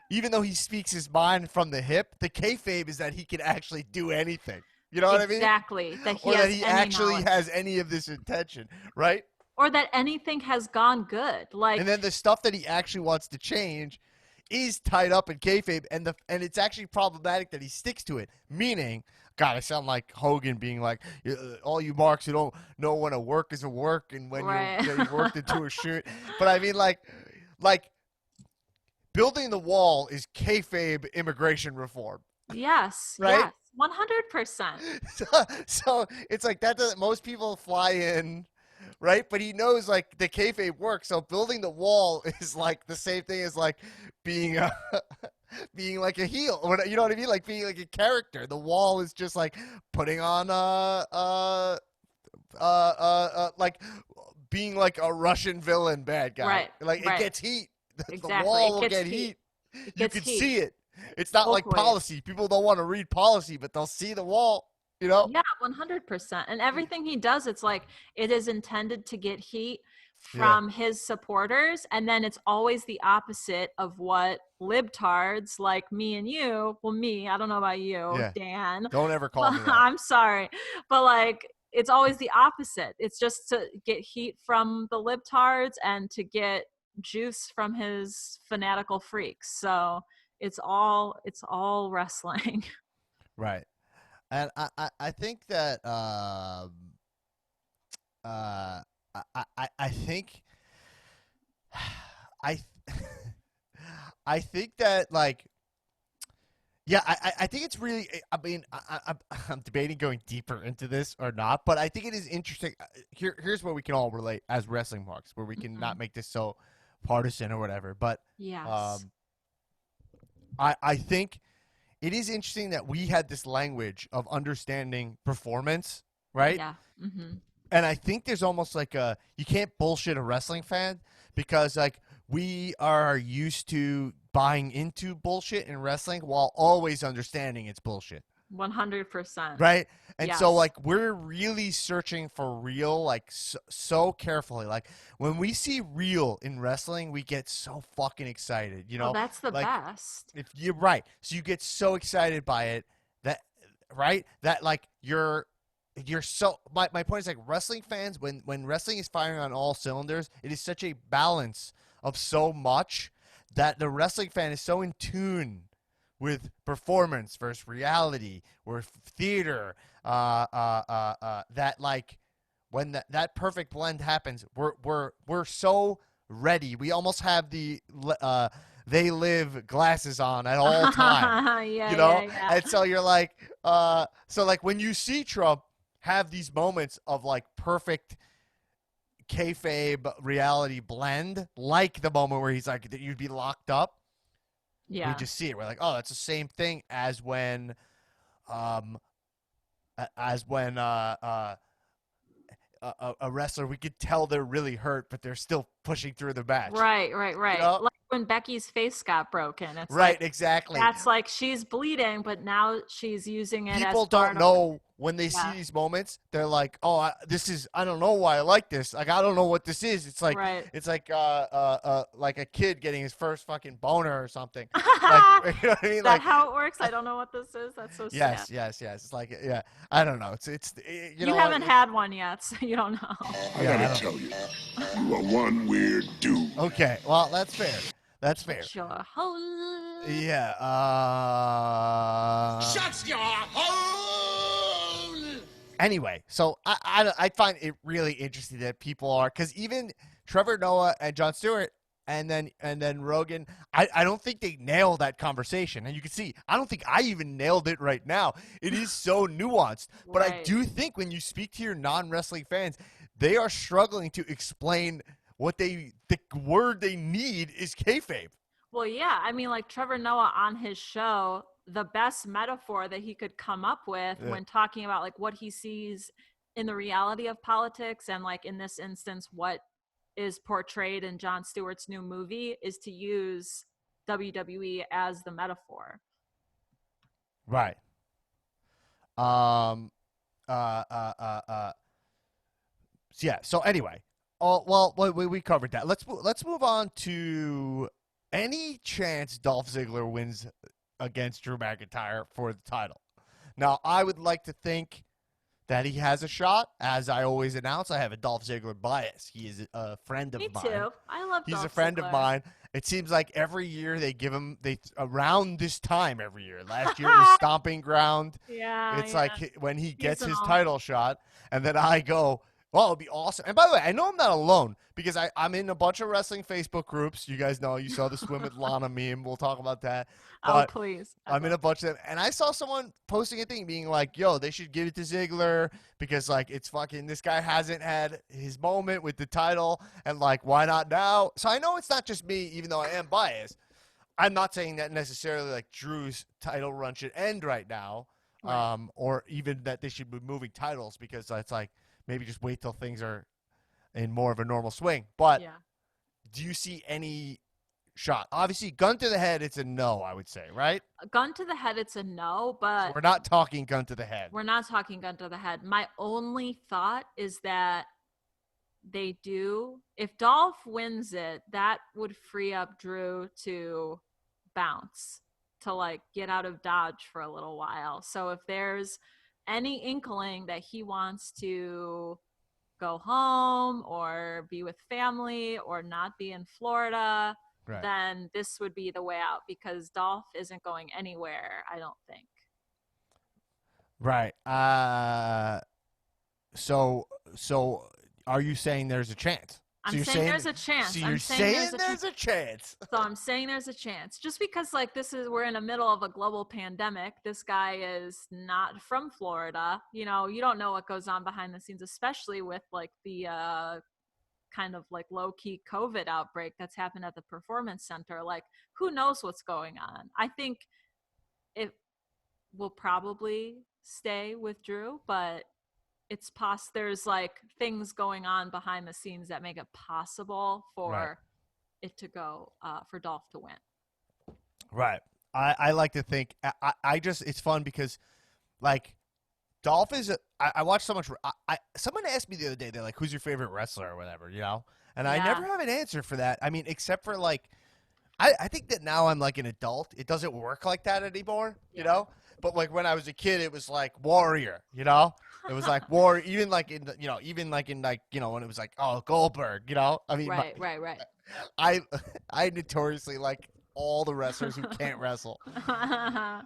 even though he speaks his mind from the hip, the kayfabe is that he can actually do anything. You know what I mean? Exactly. That he or has that he any actually knowledge. has any of this intention, right? Or that anything has gone good. Like, and then the stuff that he actually wants to change is tied up in kayfabe, and it's actually problematic that he sticks to it. Meaning, God, I sound like Hogan being like, all you marks who don't know when a work is a work and when right. you're getting worked into a shirt. But I mean, like building the wall is kayfabe immigration reform. Yes. Right? Yes. 100%. So it's like that doesn't, most people fly in, right? But he knows like the kayfabe works. So building the wall is like the same thing as like being a being like a heel, or you know what I mean? Like being like a character. The wall is just like putting on like being like a Russian villain bad guy. Right. Like right. it gets heat. Exactly. The wall will get heat. You can see it. It's not like policy. People don't want to read policy, but they'll see the wall, you know? Yeah, 100%. And everything he does, it's like it is intended to get heat from his supporters. And then it's always the opposite of what libtards like me and you, well, me, I don't know about you, Dan. Don't ever call me that. I'm sorry. But like, it's always the opposite. It's just to get heat from the libtards and to get juice from his fanatical freaks. So it's all wrestling. Right. And I think that I think I think that like I think it's really, I mean, I'm debating going deeper into this or not, but I think it is interesting. Here's where we can all relate as wrestling marks, where we can not make this so partisan or whatever. But yes. I think it is interesting that we had this language of understanding performance, right? Yeah. Mm-hmm. And I think there's almost like you can't bullshit a wrestling fan because like we are used to buying into bullshit in wrestling while always understanding it's bullshit. 100%. Right? And so like we're really searching for real, like so carefully. Like when we see real in wrestling, we get so fucking excited, you know? Well, that's the like, best. If you're right. So you get so excited by it that like you're so my point is like wrestling fans, when wrestling is firing on all cylinders, it is such a balance of so much that the wrestling fan is so in tune with performance versus reality or theater that like when that perfect blend happens, we're so ready. We almost have the they live glasses on at all time. You know? Yeah. And so you're like so like when you see Trump have these moments of like perfect kayfabe reality blend, like the moment where he's like that you'd be locked up. Yeah. We just see it. We're like, oh, that's the same thing as when a wrestler, we could tell they're really hurt, but they're still pushing through the match. Right. You know? Like when Becky's face got broken. It's right, like, exactly. That's like she's bleeding, but now she's using it. People don't know when they see these moments. They're like, oh, I don't know why I like this. Like, I don't know what this is. It's like, it's like a kid getting his first fucking boner or something. Like, you know what I mean? Is that how it works? I don't know what this is. That's so sad. Yes. It's like, I don't know. You haven't had one yet, so you don't know. I gotta tell you, you are one weird dude. Okay, well, that's fair. That's fair. Your hole. Yeah. Shut your hole! Anyway, so I find it really interesting that people are, because even Trevor Noah and Jon Stewart and then Rogan, I don't think they nailed that conversation. And you can see, I don't think I even nailed it right now. It is so nuanced. But I do think when you speak to your non-wrestling fans, they are struggling to explain what the word they need is kayfabe. Well, yeah. I mean, like Trevor Noah on his show, the best metaphor that he could come up with when talking about like what he sees in the reality of politics and like in this instance, what is portrayed in Jon Stewart's new movie is to use WWE as the metaphor. Right. Yeah. So anyway, well, we covered that. Let's move on to any chance Dolph Ziggler wins against Drew McIntyre for the title, Now, I would like to think that he has a shot. As I always announce, I have a Dolph Ziggler bias. He is a friend of Me mine. too. I love He's Dolph a friend Ziggler. of mine. It seems like every year they give him around this time every year. Last year it was Stomping Ground. Yeah, It's like when he gets his Seasonal. title shot, and then I go, well, it'd be awesome. And by the way, I know I'm not alone because I'm in a bunch of wrestling Facebook groups. You guys know, you saw the Swim with Lana meme. We'll talk about that. But please. I'm in a bunch of them. And I saw someone posting a thing being like, yo, they should give it to Ziggler because, like, it's fucking, this guy hasn't had his moment with the title. And, like, why not now? So I know it's not just me, even though I am biased. I'm not saying that necessarily, like, Drew's title run should end right now. Right. Or even that they should be moving titles because it's like, maybe just wait till things are in more of a normal swing. But do you see any shot? Obviously, gun to the head, it's a no, I would say, right? Gun to the head, it's a no, but So we're not talking gun to the head. We're not talking gun to the head. My only thought is that they do. If Dolph wins it, that would free up Drew to bounce, to like get out of Dodge for a little while. So if there's any inkling that he wants to go home or be with family or not be in Florida, then this would be the way out because Dolph isn't going anywhere, I don't think. Right. So are you saying there's a chance? I'm saying there's a chance. So you're saying there's a chance. So I'm saying there's a chance. Just because, like, we're in the middle of a global pandemic. This guy is not from Florida. You know, you don't know what goes on behind the scenes, especially with, like, the kind of, like, low-key COVID outbreak that's happened at the Performance Center. Like, who knows what's going on? I think it will probably stay with Drew, but there's like things going on behind the scenes that make it possible for it to go for Dolph to win. Right. I like to think I just it's fun because like Dolph is I watch so much. Someone asked me the other day, they're like, "Who's your favorite wrestler?" or whatever, you know, and I never have an answer for that. I mean, except for like I think that now I'm like an adult. It doesn't work like that anymore, you know. But like when I was a kid, it was like Warrior, you know. It was like Warrior, even like in the, when it was like Goldberg, you know. I mean, right. I notoriously like all the wrestlers who can't wrestle. That's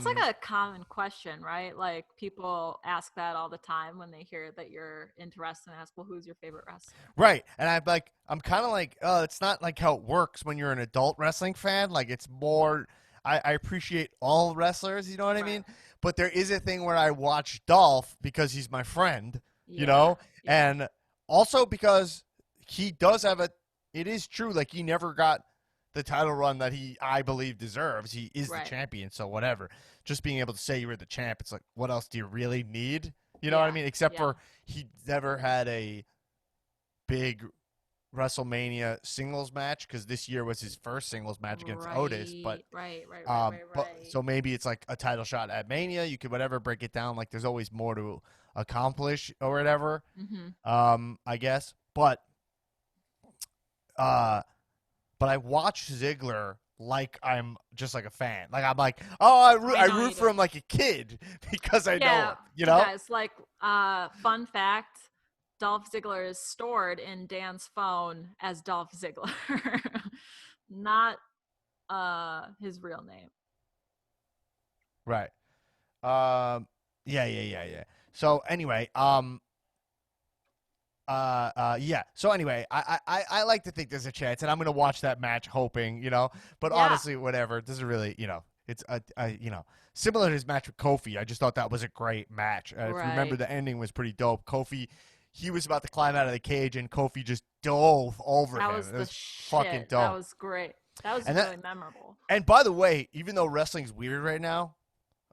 like a common question, right? Like people ask that all the time when they hear that you're into wrestling. Ask, well, who's your favorite wrestler? Right, and I'm kind of like, it's not like how it works when you're an adult wrestling fan. Like it's more. I appreciate all wrestlers, you know what I mean? But there is a thing where I watch Dolph because he's my friend, you know? Yeah. And also because he does have it is true, like he never got the title run that I believe deserves. He is the champion, so whatever. Just being able to say you were the champ, it's like, what else do you really need? You know what I mean? Except for he never had a big WrestleMania singles match because this year was his first singles match against Otis. But But so maybe it's like a title shot at Mania. You could whatever break it down. Like there's always more to accomplish or whatever. Mm-hmm. I guess. But I watch Ziggler like I'm just like a fan. Like I'm like, I root for him like a kid because I know him, you know. Guys, like fun fact. Dolph Ziggler is stored in Dan's phone as Dolph Ziggler, not his real name. Right. Yeah. So anyway, So anyway, I like to think there's a chance, and I'm gonna watch that match hoping, you know. But honestly, whatever. It doesn't really, you know. It's similar to his match with Kofi. I just thought that was a great match. If you remember, the ending was pretty dope. Kofi. He was about to climb out of the cage, and Kofi just dove over him. It was fucking dope. That was great. That was really memorable. And by the way, even though wrestling's weird right now,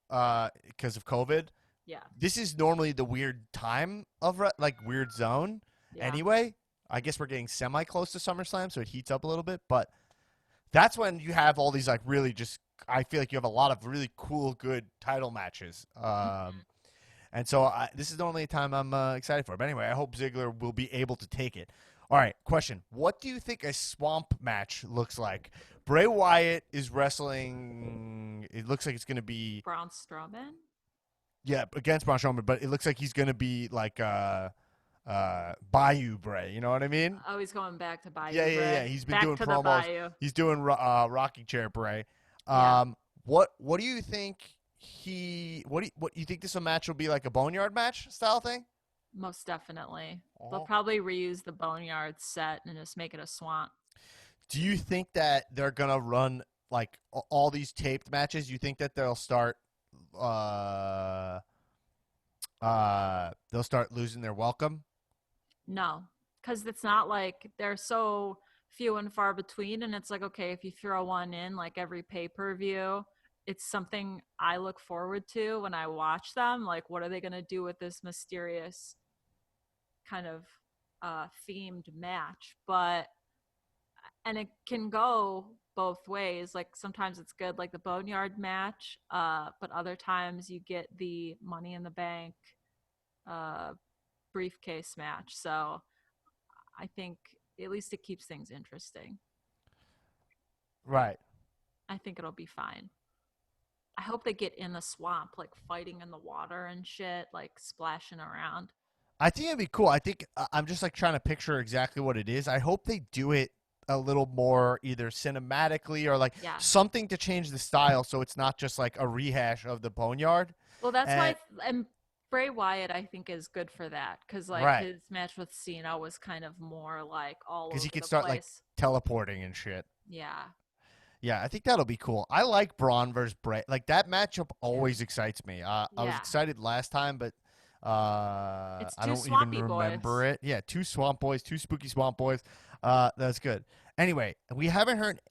because of COVID, this is normally the weird time of weird zone. Yeah. Anyway, I guess we're getting semi close to SummerSlam, so it heats up a little bit. But that's when you have all these like really just. I feel like you have a lot of really cool, good title matches. And so this is the only time I'm excited for. But anyway, I hope Ziggler will be able to take it. All right, question. What do you think a swamp match looks like? Bray Wyatt is wrestling. It looks like it's going to be Braun Strowman. Yeah, against Braun Strowman, but it looks like he's going to be like Bayou Bray. You know what I mean? Oh, he's going back to Bayou. Yeah. He's been doing promos. Bayou. He's doing rocking chair Bray. What do you think what you think this match will be, like a boneyard match style thing? Most definitely. They'll probably reuse the boneyard set and just make it a swamp. Do you think that they're gonna run like all these taped matches? You think that they'll start losing their welcome? No, because it's not like they're so few and far between, and it's like, okay, if you throw one in like every pay-per-view, it's something I look forward to when I watch them. Like, what are they going to do with this mysterious kind of themed match? And it can go both ways. Like, sometimes it's good, like the boneyard match, but other times you get the Money in the Bank briefcase match. So I think at least it keeps things interesting. Right. I think it'll be fine. I hope they get in the swamp, like fighting in the water and shit, like splashing around. I think it'd be cool. I think I'm just like trying to picture exactly what it is. I hope they do it a little more either cinematically or like something to change the style so it's not just like a rehash of the boneyard. Well, that's why and Bray Wyatt, I think, is good for that because like his match with Cena was kind of more like all over the place. Because he could start like teleporting and shit. Yeah. Yeah, I think that'll be cool. I like Braun versus Bray. Like, that matchup always excites me. I was excited last time, but I don't even remember it. Yeah, two swamp boys, two spooky swamp boys. That's good. Anyway,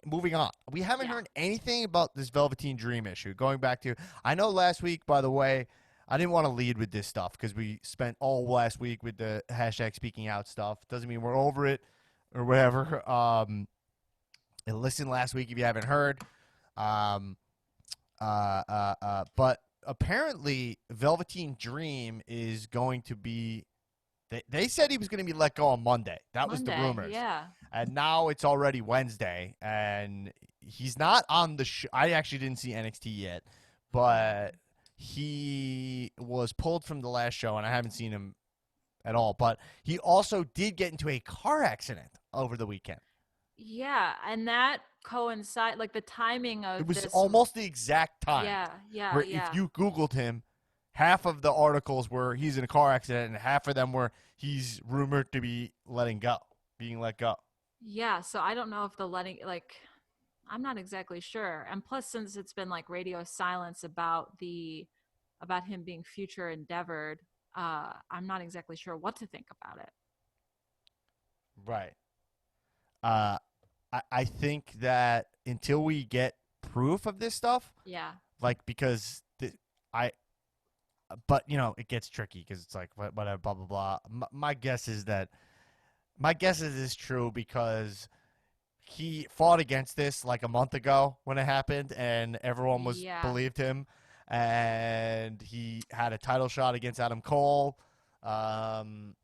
moving on. We haven't heard anything about this Velveteen Dream issue. Going back to, I know last week, by the way, I didn't want to lead with this stuff because we spent all last week with the hashtag speaking out stuff. Doesn't mean we're over it or whatever. And listen last week if you haven't heard. But apparently Velveteen Dream is going to be they said he was going to be let go on Monday. That was the rumors. Yeah. And now it's already Wednesday and he's not on the show. I actually didn't see NXT yet, but he was pulled from the last show and I haven't seen him at all. But he also did get into a car accident over the weekend. Yeah, and that coincide like the timing of it was almost the exact time. Yeah. Where if you Googled him, half of the articles were he's in a car accident, and half of them were he's rumored to be being let go. Yeah, so I don't know if I'm not exactly sure. And plus, since it's been like radio silence about him being future endeavored, I'm not exactly sure what to think about it. Right. I think that until we get proof of this stuff, like because but it gets tricky because it's like whatever, blah blah blah. My guess is it's true because he fought against this like a month ago when it happened, and everyone believed him, and he had a title shot against Adam Cole, and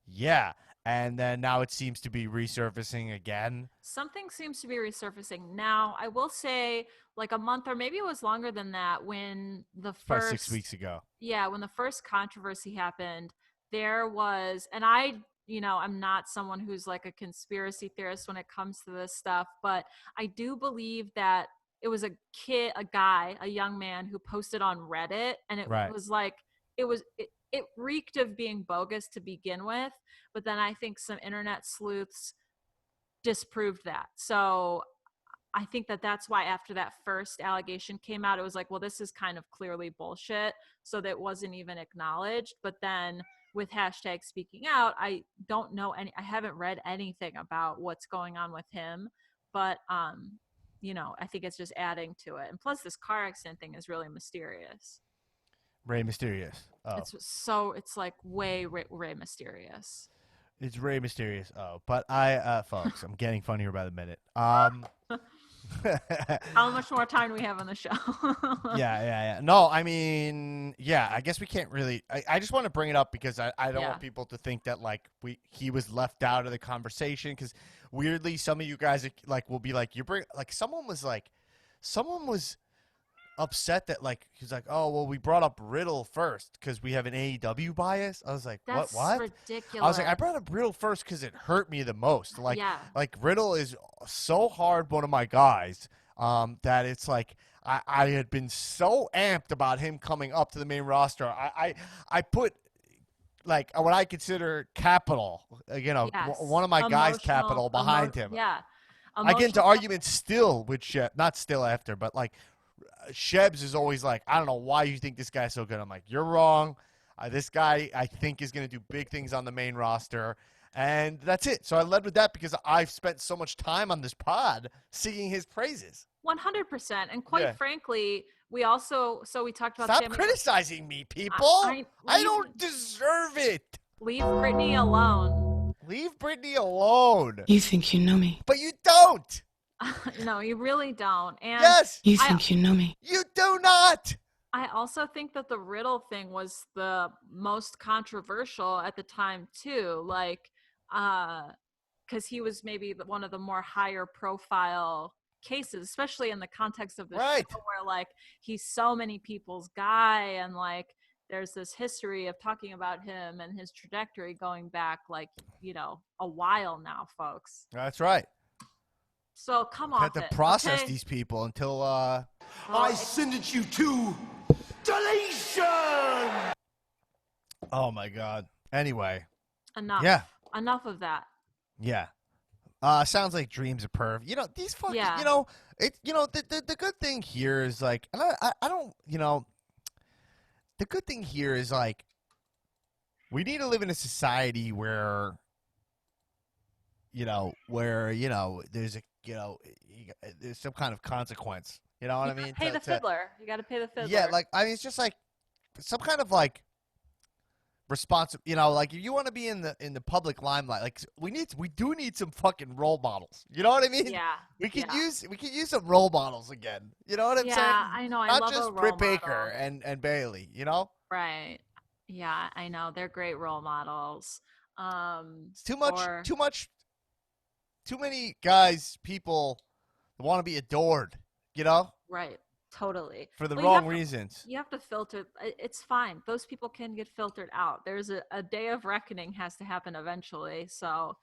yeah. And then now it seems to be resurfacing again. Something seems to be resurfacing. Now, I will say like a month or maybe it was longer than that when the first... Probably 6 weeks ago. Yeah, when the first controversy happened, there was... And I'm not someone who's like a conspiracy theorist when it comes to this stuff, but I do believe that it was a young man who posted on Reddit, and it was like... It reeked of being bogus to begin with, but then I think some internet sleuths disproved that. So I think that's why after that first allegation came out, it was like, well, this is kind of clearly bullshit. So that wasn't even acknowledged. But then with hashtag speaking out, I don't know I haven't read anything about what's going on with him, but I think it's just adding to it. And plus this car accident thing is really mysterious. Rey Mysterious. Oh. It's like way Rey Mysterious. It's Rey Mysterious. Oh, but folks, I'm getting funnier by the minute. How much more time do we have on the show? Yeah. No, I mean, yeah, I guess we can't really. I just want to bring it up because I don't want people to think that like he was left out of the conversation, because weirdly some of you guys like will be like, someone was upset that like he's like, oh well, we brought up Riddle first because we have an AEW bias. I was like, That's what? Ridiculous. I was like, I brought up Riddle first because it hurt me the most. Like Riddle is so hard one of my guys that it's like I had been so amped about him coming up to the main roster. I put like what I consider capital, one of my guys capital behind him. Yeah. I get into arguments still with Sheb, not still after, but like Shebs is always like, I don't know why you think this guy's so good. I'm like, you're wrong. This guy, I think, is going to do big things on the main roster. And that's it. So I led with that because I've spent so much time on this pod singing his praises. 100%. And quite frankly, we talked about Stop criticizing me, people. I don't deserve it. Leave Brittany alone. Leave Brittany alone. You think you know me. But you don't. No, you really don't. And yes. You think you know me. You do not. I also think that the Riddle thing was the most controversial at the time too. Like, because he was maybe one of the more higher profile cases, especially in the context of the show, where like he's so many people's guy, and like there's this history of talking about him and his trajectory going back like, a while now, folks. That's right. So come on. Had to process these people until I send it you to deletion. Oh my God. Anyway. Enough. Yeah. Enough of that. Yeah. Sounds like dreams of perv. These fucking. The good thing here is like, and I don't. The good thing here is like, we need to live in a society where. There's a. There's some kind of consequence. You know what I mean? Pay the fiddler. You got to pay the fiddler. Yeah, like I mean, it's just like some kind of like like if you want to be in the public limelight, like we do need some fucking role models. You know what I mean? Yeah. We could use some role models again. You know what I'm saying? Yeah, I know. I love just Britt Baker and Bailey. Right. Yeah, I know. They're great role models. It's too many people want to be adored, Right. Totally. For the wrong reasons. You have to filter. It's fine. Those people can get filtered out. There's a day of reckoning has to happen eventually. So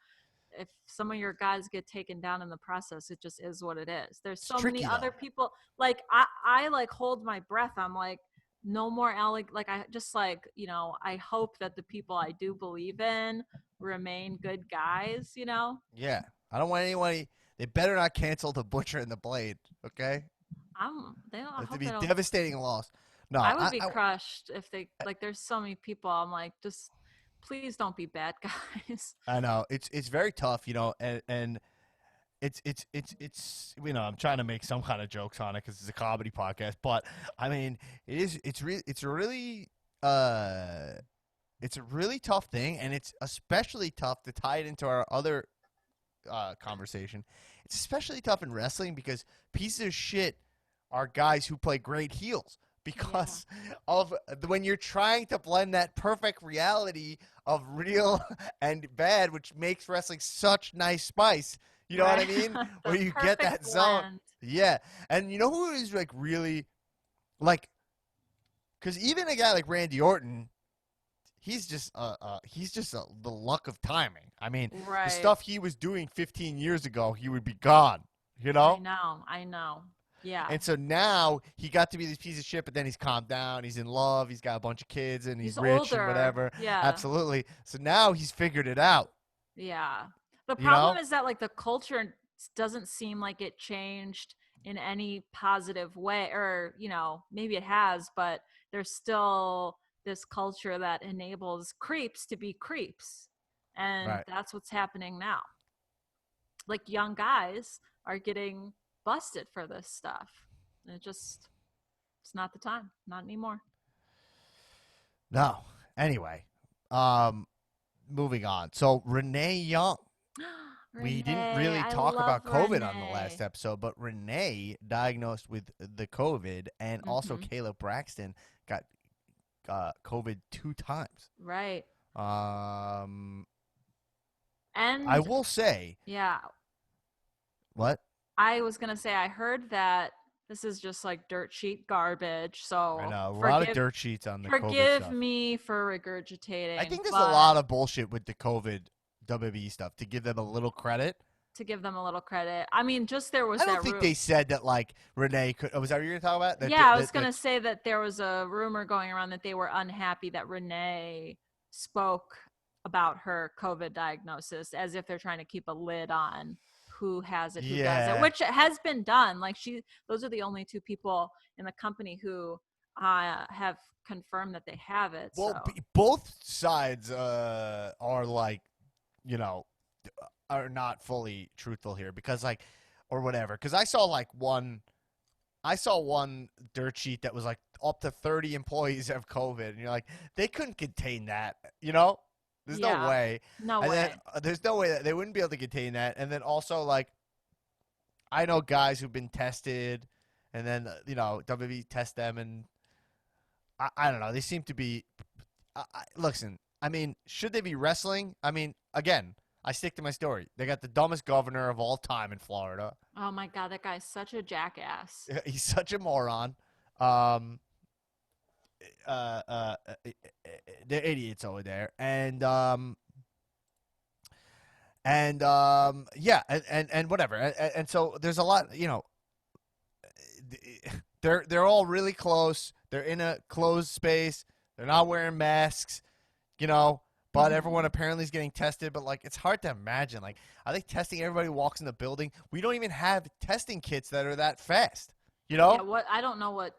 if some of your guys get taken down in the process, it just is what it is. There's so many other people. Like I like hold my breath. I'm like, no more like I just like, I hope that the people I do believe in remain good guys, Yeah. I don't want anybody. They better not cancel the Butcher and the Blade. Okay. It'd be a devastating loss. No, I would be crushed if they like. There's so many people. I'm like, just please don't be bad guys. I know it's very tough, and it's I'm trying to make some kind of jokes on it because it's a comedy podcast, but I mean it's a really tough thing, and it's especially tough to tie it into our other conversation. It's especially tough in wrestling because pieces of shit are guys who play great heels because of when you're trying to blend that perfect reality of real and bad, which makes wrestling such nice spice. You know what I mean? Where you get that zone. Yeah. And you know who is like really like, because even a guy like Randy Orton, he's just the luck of timing. I mean, the stuff he was doing 15 years ago, he would be gone. I know. Yeah. And so now he got to be this piece of shit, but then he's calmed down. He's in love. He's got a bunch of kids, and he's rich older. and whatever. Yeah. Absolutely. So now he's figured it out. Yeah. The problem is that like the culture doesn't seem like it changed in any positive way, or maybe it has, but there's still this culture that enables creeps to be creeps, and that's what's happening now. Like young guys are getting busted for this stuff. It's not the time. Not anymore. No. Anyway, moving on. So Renee Young. we didn't really talk about COVID on the last episode, but Renee diagnosed with the COVID, and also Kayla Braxton got COVID 2 times. Right. And I will say. Yeah. What? I was going to say, I heard that this is just like dirt sheet garbage. So I know, a lot of dirt sheets on the COVID Forgive stuff. me for regurgitating. I think there's a lot of bullshit with the COVID WWE stuff, to give them a little credit. I mean, just there was I don't think they said that, like, Renee could. Oh, was that what you were going to talk about? Yeah, I was going to say that there was a rumor going around that they were unhappy that Renee spoke about her COVID diagnosis, as if they're trying to keep a lid on who has it, who doesn't, which has been done. Like, those are the only 2 people in the company who have confirmed that they have it. Well, both sides are, like, are not fully truthful here, because, like, or whatever. Because I saw one dirt sheet that was like up to 30 employees have COVID, and you're like, they couldn't contain that, There's no way. No way. There's no way that they wouldn't be able to contain that. And then also, like, I know guys who've been tested, and then, WWE test them, and I don't know. They seem to be listen, I mean, should they be wrestling? I mean, again, I stick to my story. They got the dumbest governor of all time in Florida. Oh, my God. That guy's such a jackass. He's such a moron. They're idiots over there, and whatever, and so there's a lot, they're all really close. They're in a closed space. They're not wearing masks, but everyone apparently is getting tested. But, like, it's hard to imagine. Like, are they testing everybody who walks in the building? We don't even have testing kits that are that fast, Yeah, I don't know what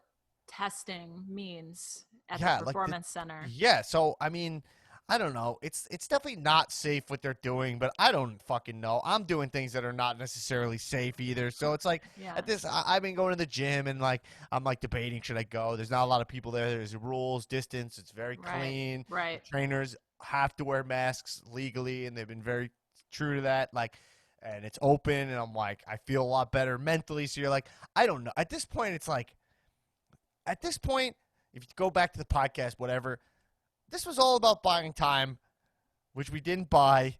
testing means at the performance center. Yeah, so I mean, I don't know. It's definitely not safe what they're doing, but I don't fucking know. I'm doing things that are not necessarily safe either. So it's like, at this, I've been going to the gym, and, like, I'm, like, debating, should I go? There's not a lot of people there. There's rules, distance. It's very clean. Right. Trainers have to wear masks legally, and they've been very true to that. Like, and it's open, and I'm like, I feel a lot better mentally. So you're like, I don't know. At this point, it's like, if you go back to the podcast, whatever, this was all about buying time, which we didn't buy.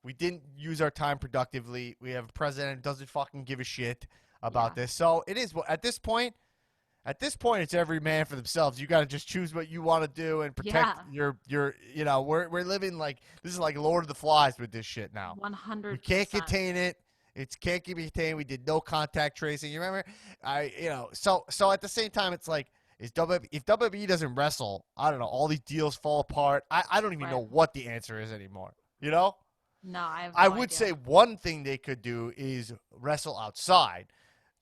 We didn't use our time productively. We have a president who doesn't fucking give a shit about this. So it is, at this point, it's every man for themselves. You got to just choose what you want to do and protect your we're living like, this is like Lord of the Flies with this shit now. 100%. We can't contain it. It can't be contained. We did no contact tracing. You remember? So at the same time, it's like, if WWE doesn't wrestle, I don't know, all these deals fall apart. I don't even know what the answer is anymore. No, I would say one thing they could do is wrestle outside,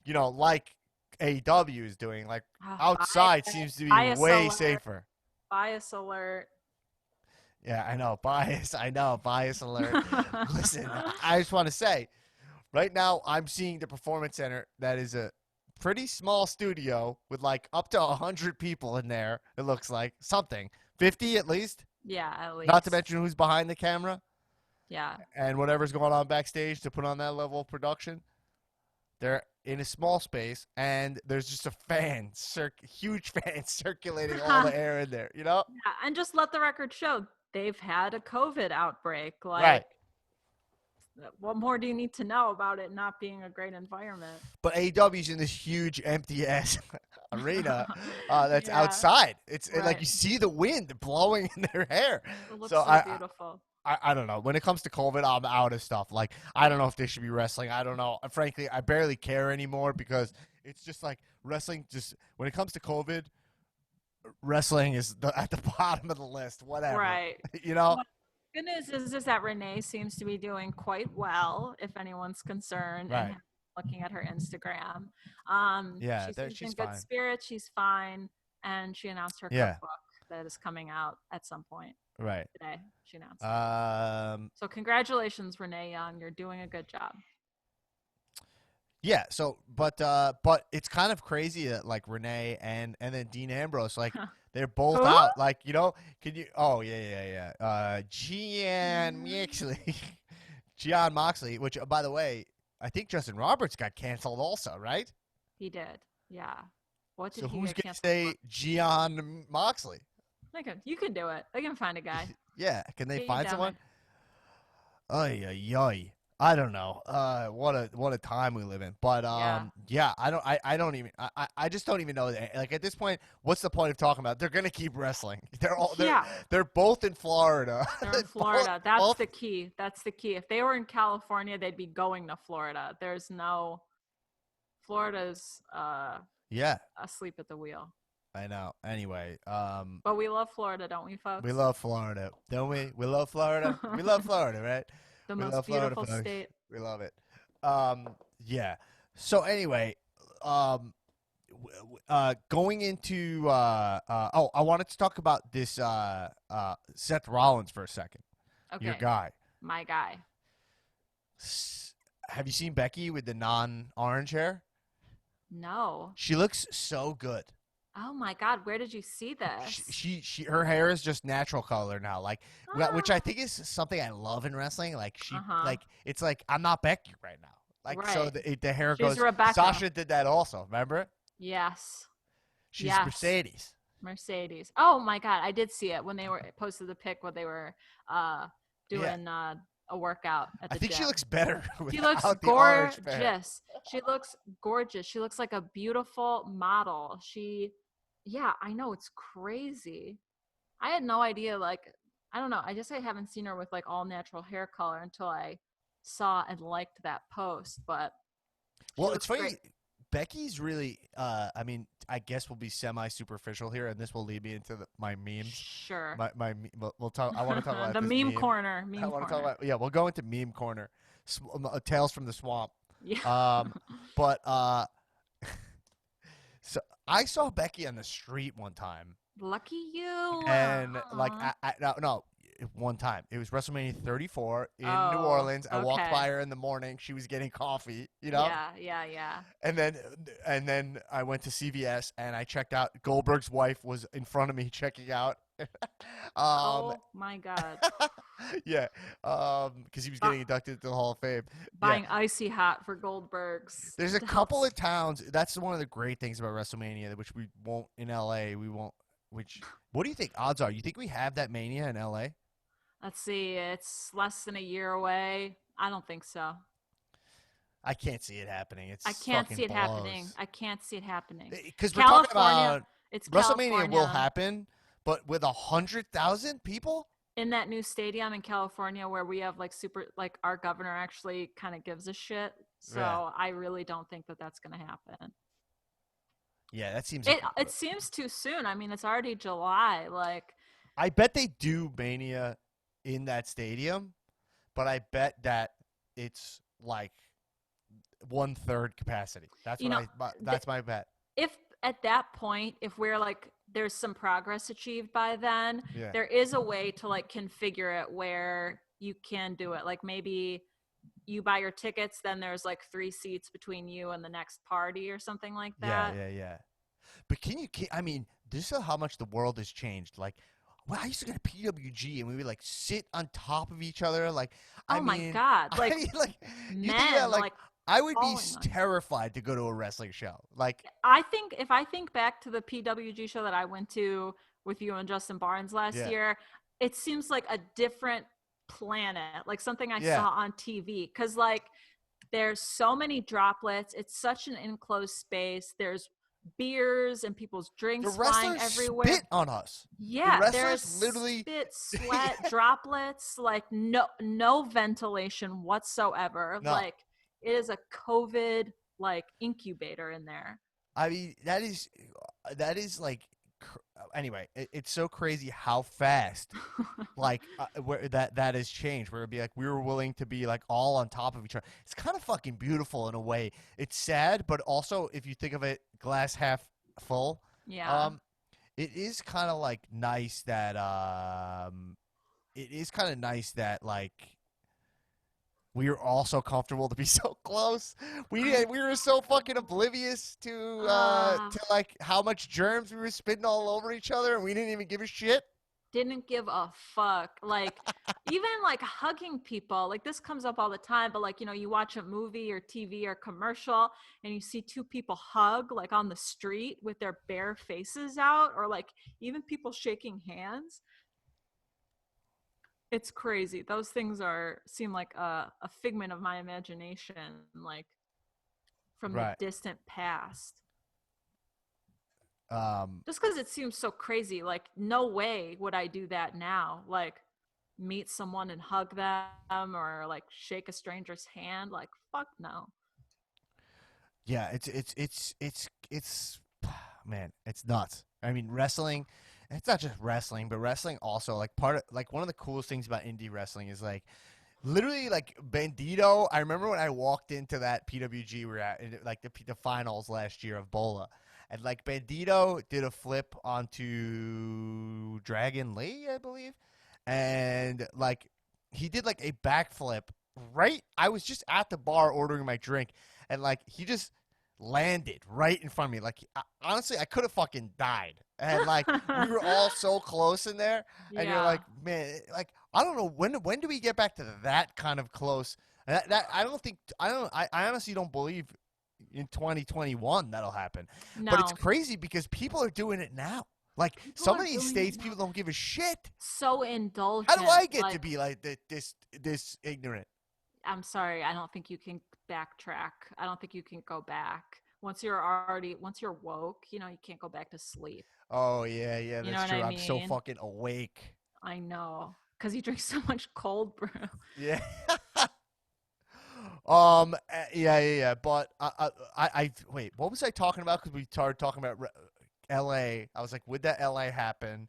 like AEW is doing. Like, outside seems to be way safer. Bias alert. Yeah, I know. Bias alert. Listen, I just want to say, right now I'm seeing the Performance Center that is a pretty small studio with, like, up to 100 people in there. It looks like 50 at least. Yeah, at least. Not to mention who's behind the camera. Yeah. And whatever's going on backstage to put on that level of production. They're in a small space, and there's just a huge fan circulating all the air in there, Yeah, and just let the record show they've had a COVID outbreak. Like, right. What more do you need to know about it not being a great environment? But AEW's in this huge empty-ass arena that's outside. It's like you see the wind blowing in their hair. It looks so beautiful. I don't know. When it comes to COVID, I'm out of stuff. Like, I don't know if they should be wrestling. I don't know. Frankly, I barely care anymore, because it's just like wrestling. Just when it comes to COVID, wrestling is at the bottom of the list. Whatever. Right. Good news is that Renee seems to be doing quite well, if anyone's concerned. Right. And looking at her Instagram. She's in good spirits. She's fine. And she announced her cookbook that is coming out at some point. Right. Today, she announced it. So congratulations, Renee Young. You're doing a good job. Yeah, so but it's kind of crazy that, like, Renee and then Dean Ambrose, like, they're both out. Like, can you? Oh, yeah. Gian Mixley. Jon Moxley, which, by the way, I think Justin Roberts got canceled also, right? He did. Yeah. What did so he who's get going to canceled say Jon Moxley? You can do it. They can find a guy. Yeah. Can they Get you find down someone? there. Ay, ay, ay. I don't know. What a time we live in. But yeah, I just don't even know that. Like at this point, what's the point of talking about it? They're gonna keep wrestling. They're both in Florida. They're in Florida. That's the key. That's the key. If they were in California, they'd be going to Florida. Florida's asleep at the wheel. I know. Anyway, but we love Florida, don't we, folks? We love Florida, don't we? We love Florida. We love Florida, right? The most beautiful state. We love it. Yeah. So anyway, going into I wanted to talk about this Seth Rollins for a second. Okay. Your guy. My guy. Have you seen Becky with the non-orange hair? No. She looks so good. Oh my God! Where did you see this? She her hair is just natural color now, like which I think is something I love in wrestling. Like it's like I'm not Becky right now. Like right. So the hair She's goes. Rebecca. Sasha did that also. Remember? Yes. She's Mercedes. Mercedes. Oh my God! I did see it when they were posted the pic when they were doing a workout at the gym. I think she looks better. She looks gorgeous. She looks gorgeous. She looks like a beautiful model. Yeah, I know, it's crazy. I had no idea, like, I don't know. I haven't seen her with like all natural hair color until I saw and liked that post. But it's funny. Great. Becky's really, I mean, I guess we'll be semi-superficial here, and this will lead me into my memes. Sure. We'll talk. I want to talk about the meme corner. I want to talk about. Yeah, we'll go into meme corner. Tales from the Swamp. Yeah. So I saw Becky on the street one time. Lucky you. And one time. It was WrestleMania 34 in New Orleans. I walked by her in the morning. She was getting coffee, you know? Yeah. And then I went to CVS and I checked out. Goldberg's wife was in front of me checking out. Oh my God. Yeah. Because he was getting inducted to the Hall of Fame. Buying icy hot for Goldberg's. There's a couple of towns. That's one of the great things about WrestleMania, which we won't in LA. We won't. What do you think odds are? You think we have that Mania in LA? Let's see. It's less than a year away. I don't think so. I can't see it happening. I can't see it happening. Because we're talking about WrestleMania will happen, but with 100,000 people in that new stadium in California, where we have like our governor actually kind of gives a shit. So I really don't think that that's going to happen. Yeah, that seems. It seems too soon. I mean, it's already July. Like, I bet they do Mania in that stadium, but I bet that it's like 1/3 capacity. That's my bet. If at that point, if we're like, there's some progress achieved by then, there is a way to like configure it where you can do it. Like maybe you buy your tickets, then there's like 3 seats between you and the next party or something like that. Yeah. But I mean, this is how much the world has changed. Like, well, I used to go to PWG and we would like sit on top of each other. Like, my God. Like, I would be terrified to go to a wrestling show. Like, if I think back to the PWG show that I went to with you and Justin Barnes last year, it seems like a different planet, like something I saw on TV. Because like, there's so many droplets. It's such an enclosed space. There's beers and people's drinks flying everywhere. Spit on us. Yeah, there's literally spit, sweat, droplets. Like no ventilation whatsoever. No. Like it is a COVID like incubator in there. I mean, that is like. Anyway, it's so crazy how fast, like, where that has changed. Where it'd be like we were willing to be like all on top of each other. It's kind of fucking beautiful in a way. It's sad, but also if you think of it, glass half full. Yeah. It is kind of like nice that like we were all so comfortable to be so close. We were so fucking oblivious to like how much germs we were spitting all over each other, and we didn't even give a shit. didn't give a fuck. Like, even like hugging people, like this comes up all the time, but like, you watch a movie or TV or commercial and you see two people hug like on the street with their bare faces out, or like even people shaking hands. It's crazy. Those things seem like a figment of my imagination, like from the distant past. Just because it seems so crazy, like no way would I do that now. Like meet someone and hug them, or like shake a stranger's hand. Like fuck no. Yeah, it's man, it's nuts. I mean, wrestling. It's not just wrestling, but wrestling also like one of the coolest things about indie wrestling is like literally like Bandito. I remember when I walked into that PWG we were at like the finals last year of Bola. And like Bandito did a flip onto Dragon Lee, I believe. And like he did like a backflip right. I was just at the bar ordering my drink, and like he just landed right in front of me. Like honestly, I could have fucking died. And like we were all so close in there, and you're like, man, like I don't know when do we get back to that kind of close? That I honestly don't believe in 2021 that'll happen. No. But it's crazy because people are doing it now. Like some of these states, people don't give a shit. So indulgent. How do I get to be like this ignorant? I'm sorry. I don't think you can backtrack. I don't think you can go back. Once you're woke, you can't go back to sleep. Oh yeah, that's true. I'm so fucking awake. I know, because you drink so much cold brew. Yeah. Yeah. But I wait. What was I talking about? Because we started talking about L.A. I was like, would that L.A. happen?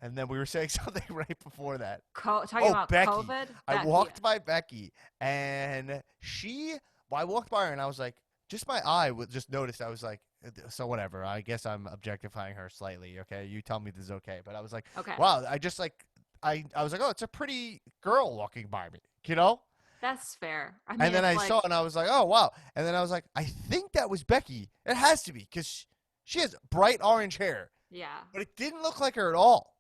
And then we were saying something right before that. Talking about Becky. COVID? I walked by Becky, and I walked by her, and I was like, just my eye just noticed. I was like, so whatever. I guess I'm objectifying her slightly. Okay, you tell me this is okay. But I was like, okay. Wow. I just like, I was like, oh, it's a pretty girl walking by me. That's fair. I mean, and then I saw it, and I was like, oh, wow. And then I was like, I think that was Becky. It has to be, because she has bright orange hair. Yeah. But it didn't look like her at all.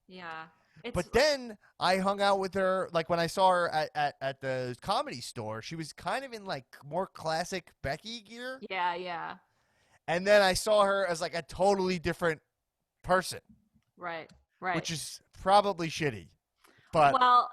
Yeah. But then I hung out with her, like when I saw her at the Comedy Store, she was kind of in like more classic Becky gear. Yeah. And then I saw her as like a totally different person. Right. Which is probably shitty. But well,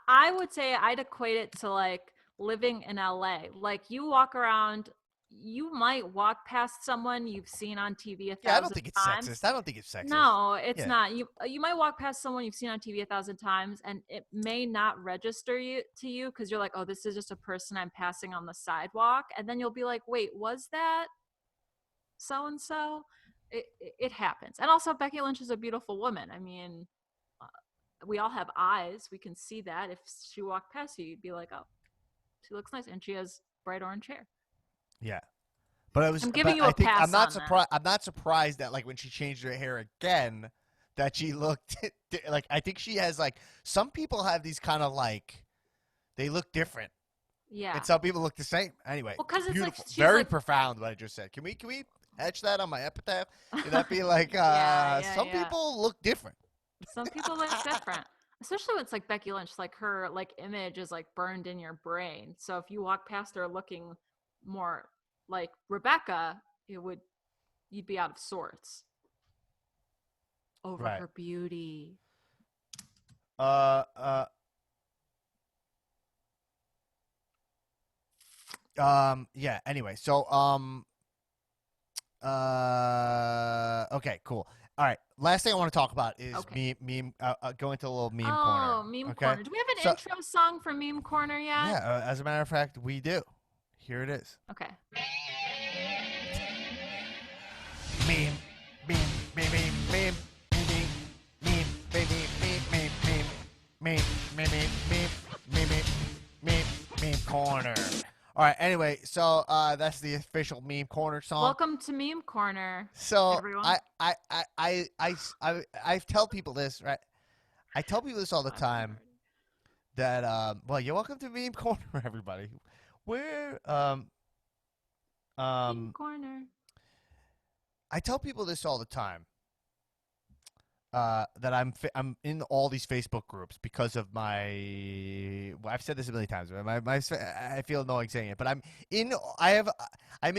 I would say I'd equate it to like living in LA. Like you walk around, you might walk past someone you've seen on TV 1,000 times. Yeah, I don't think it's sexist. I don't think it's sexist. No, it's not. You might walk past someone you've seen on TV 1,000 times, and it may not register to you because you're like, oh, this is just a person I'm passing on the sidewalk, and then you'll be like, wait, was that so and so? It happens. And also, Becky Lynch is a beautiful woman. I mean, we all have eyes. We can see that. If she walked past you, you'd be like, oh, she looks nice, and she has bright orange hair. Yeah, but I'm giving you a pass. I'm not surprised. I'm not surprised that like when she changed her hair again, that she looked like. I think she has like some people have these kind of like they look different. Yeah, and some people look the same. Anyway, well, because it's beautiful, like very profound. What I just said. Can we etch that on my epitaph? Could that be like some people look different? Some people look different. Especially when it's like Becky Lynch, like her like image is like burned in your brain. So if you walk past her looking more like Rebecca, you'd be out of sorts over her beauty. Yeah. Anyway, so okay, cool. All right. Last thing I want to talk about is meme. Go into a little meme corner. Oh, meme corner. Do we have an intro song for meme corner yet? Yeah. As a matter of fact, we do. Here it is. Okay. Meme corner. All right. Anyway, so that's the official meme corner song. Welcome to meme corner. So everyone. I tell people this, right? I tell people this all the time. That well, you're welcome to meme corner, everybody. We're meme corner. I tell people this all the time. that I'm in all these Facebook groups because of my. Well, I've said this a million times. I feel annoying saying it, but I'm in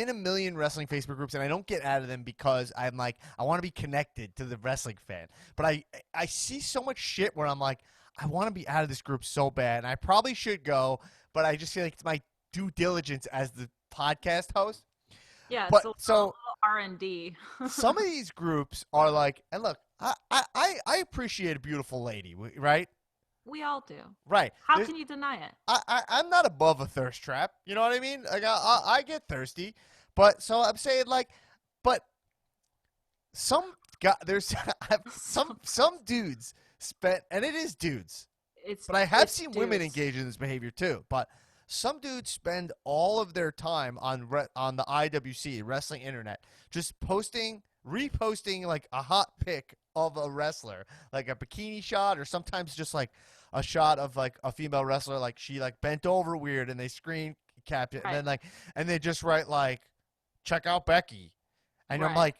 a million wrestling Facebook groups, and I don't get out of them because I'm like I want to be connected to the wrestling fan. But I see so much shit where I'm like I want to be out of this group so bad, and I probably should go, but I just feel like it's my due diligence as the podcast host. Yeah, but, it's a little R&D. Some of these groups are like, and look, I appreciate a beautiful lady, right? We all do. Right. How can you deny it? I'm not above a thirst trap. You know what I mean? Like I get thirsty, but so I'm saying like, but some there's some dudes spent, and it is dudes. But I have seen women engage in this behavior too. But some dudes spend all of their time on the IWC wrestling internet just reposting like a hot pic of a wrestler, like a bikini shot, or sometimes just like a shot of like a female wrestler, like she like bent over weird, and they screen cap it, and then and they just write like, check out Becky, and I'm like,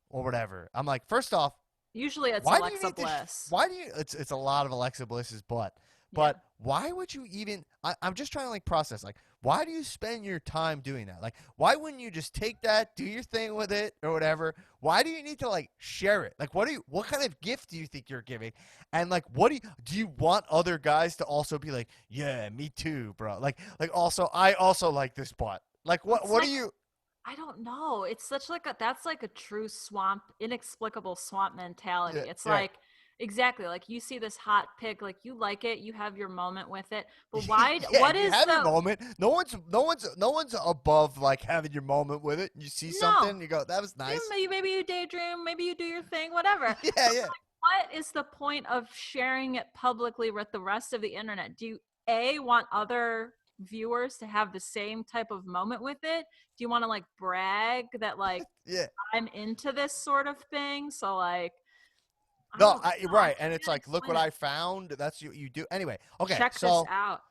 or whatever. I'm like, first off, usually it's Alexa Bliss. Why do you? It's a lot of Alexa Bliss's butt. But why would you even – I'm just trying to, like, process. Like, why do you spend your time doing that? Like, why wouldn't you just take that, do your thing with it or whatever? Why do you need to, like, share it? Like, what kind of gift do you think you're giving? And, like, do you want other guys to also be like, yeah, me too, bro? Like also, I also like this butt. Like, what do you – I don't know. It's such like that's like a true inexplicable swamp mentality. Yeah, it's like – exactly. Like you see this hot pic, like you like it, you have your moment with it. But why? What is your moment? No one's above like having your moment with it. You see something, you go, that was nice. Maybe you daydream, maybe you do your thing, whatever. Yeah. Like, what is the point of sharing it publicly with the rest of the internet? Do you want other viewers to have the same type of moment with it? Do you want to like brag that like I'm into this sort of thing? So like. No, right, and it's like, look what I found. That's you do anyway. Okay, check this out.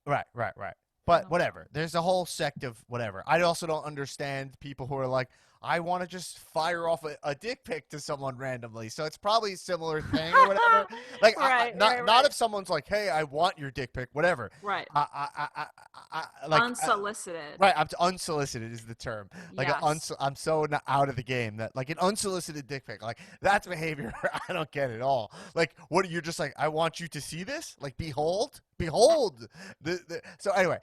Right. But whatever. There's a whole sect of whatever. I also don't understand people who are like, I want to just fire off a dick pic to someone randomly. So it's probably a similar thing or whatever. Like, not if someone's like, hey, I want your dick pic, whatever. Right. Like, unsolicited. Right. Unsolicited is the term. Like, yes. I'm so out of the game that like an unsolicited dick pic, like that's behavior I don't get at all. Like, what you're just like, I want you to see this. Like, behold. So anyway.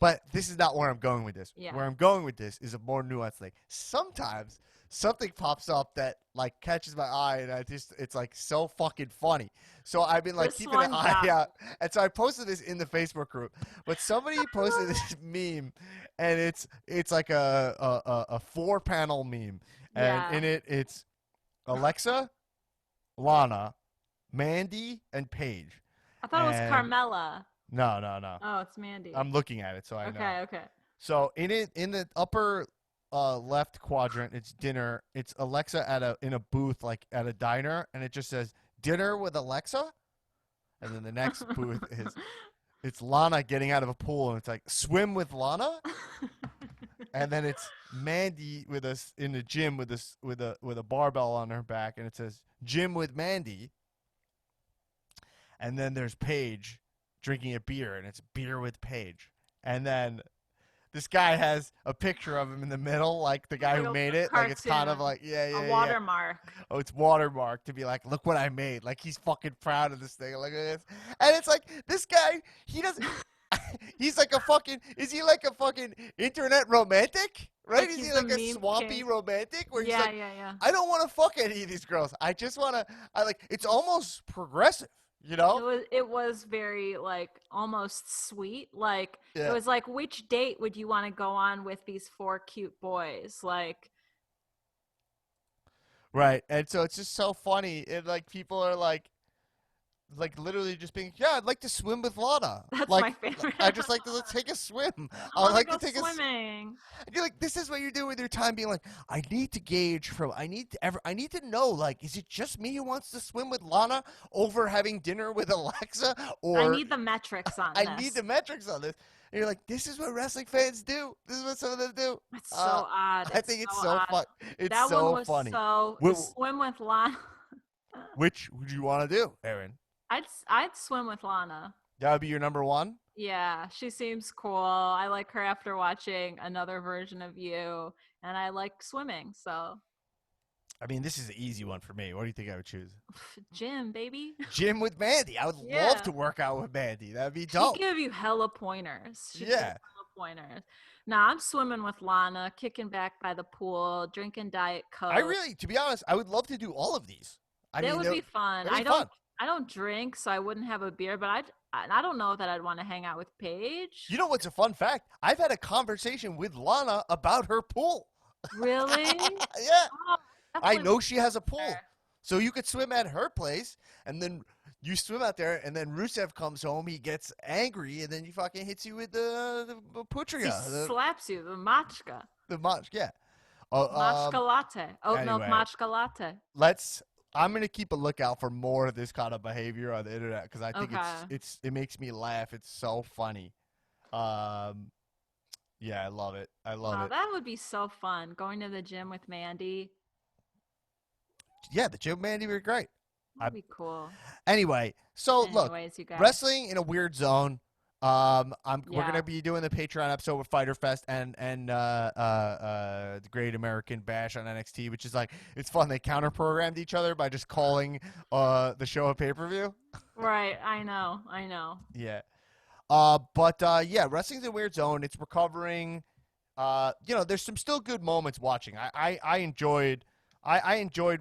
But this is not where I'm going with this. Yeah. Where I'm going with this is a more nuanced thing. Sometimes something pops up that like catches my eye, and it's like so fucking funny. So I've been like keeping an eye out, and so I posted this in the Facebook group. But somebody posted this meme, and it's like a 4-panel meme, and in it's Alexa, Lana, Mandy, and Paige. I thought it was Carmella. No. Oh, it's Mandy. I'm looking at it, so I know. Okay. So in the upper left quadrant, it's dinner. It's Alexa in a booth, like at a diner, and it just says dinner with Alexa. And then the next booth it's Lana getting out of a pool, and it's like swim with Lana. And then it's Mandy in the gym with a barbell on her back, and it says gym with Mandy. And then there's Paige drinking a beer, and it's beer with Paige. And then this guy has a picture of him in the middle, like the guy who made it. Like it's kind of like a watermark. Oh, it's watermark to be like, look what I made. Like he's fucking proud of this thing. Look at this. And it's like this guy, he doesn't. He's like a fucking. Is he like a fucking internet romantic? Right? Like is he like a swampy romantic? Where he's like, yeah. I don't want to fuck any of these girls. I just want to. It's almost progressive. You know, it was very like almost sweet. Like it was like, which date would you want to go on with these 4 cute boys? Like, right. And so it's just so funny. And like people are like literally just being, I'd like to swim with Lana. That's like, my favorite. I just like to take a swim. I like to take swimming. And you're like, this is what you do with your time, being like, I need to gauge I need to know, like, is it just me who wants to swim with Lana over having dinner with Alexa? Or I need the metrics on this. I need the metrics on this. And you're like, this is what wrestling fans do. This is what some of them do. It's so odd. I think it's so fun. It's that so one was funny. So swim with Lana. Which would you want to do, Erin? I'd swim with Lana. That would be your number one? Yeah, she seems cool. I like her after watching another version of you, and I like swimming, so. I mean, this is an easy one for me. What do you think I would choose? Gym, baby. Gym with Mandy. I would love to work out with Mandy. That'd be dope. She'd give you hella pointers. Hella pointers. Now I'm swimming with Lana, kicking back by the pool, drinking Diet Coke. To be honest, I would love to do all of these. That would be fun. I don't drink, so I wouldn't have a beer, but I don't know that I'd want to hang out with Paige. You know what's a fun fact? I've had a conversation with Lana about her pool. Really? Yeah. Oh, I know she has a pool. There. So you could swim at her place, and then you swim out there, and then Rusev comes home, he gets angry, and then he fucking hits you with the putria. He slaps you, the matchka. The matchka, yeah. Matchka latte. Oat milk matchka latte. I'm going to keep a lookout for more of this kind of behavior on the internet because I think it makes me laugh. It's so funny. Yeah, I love it. I love it. That would be so fun, going to the gym with Mandy. Yeah, the gym with Mandy would be great. That'd be cool. Anyway, look, wrestling in a weird zone. We're gonna be doing the Patreon episode with Fyter Fest and the Great American Bash on NXT, which is like it's fun. They counter programmed each other by just calling the show a pay-per-view. Right, I know. Yeah, wrestling's in a weird zone. It's recovering. There's some still good moments watching. I enjoyed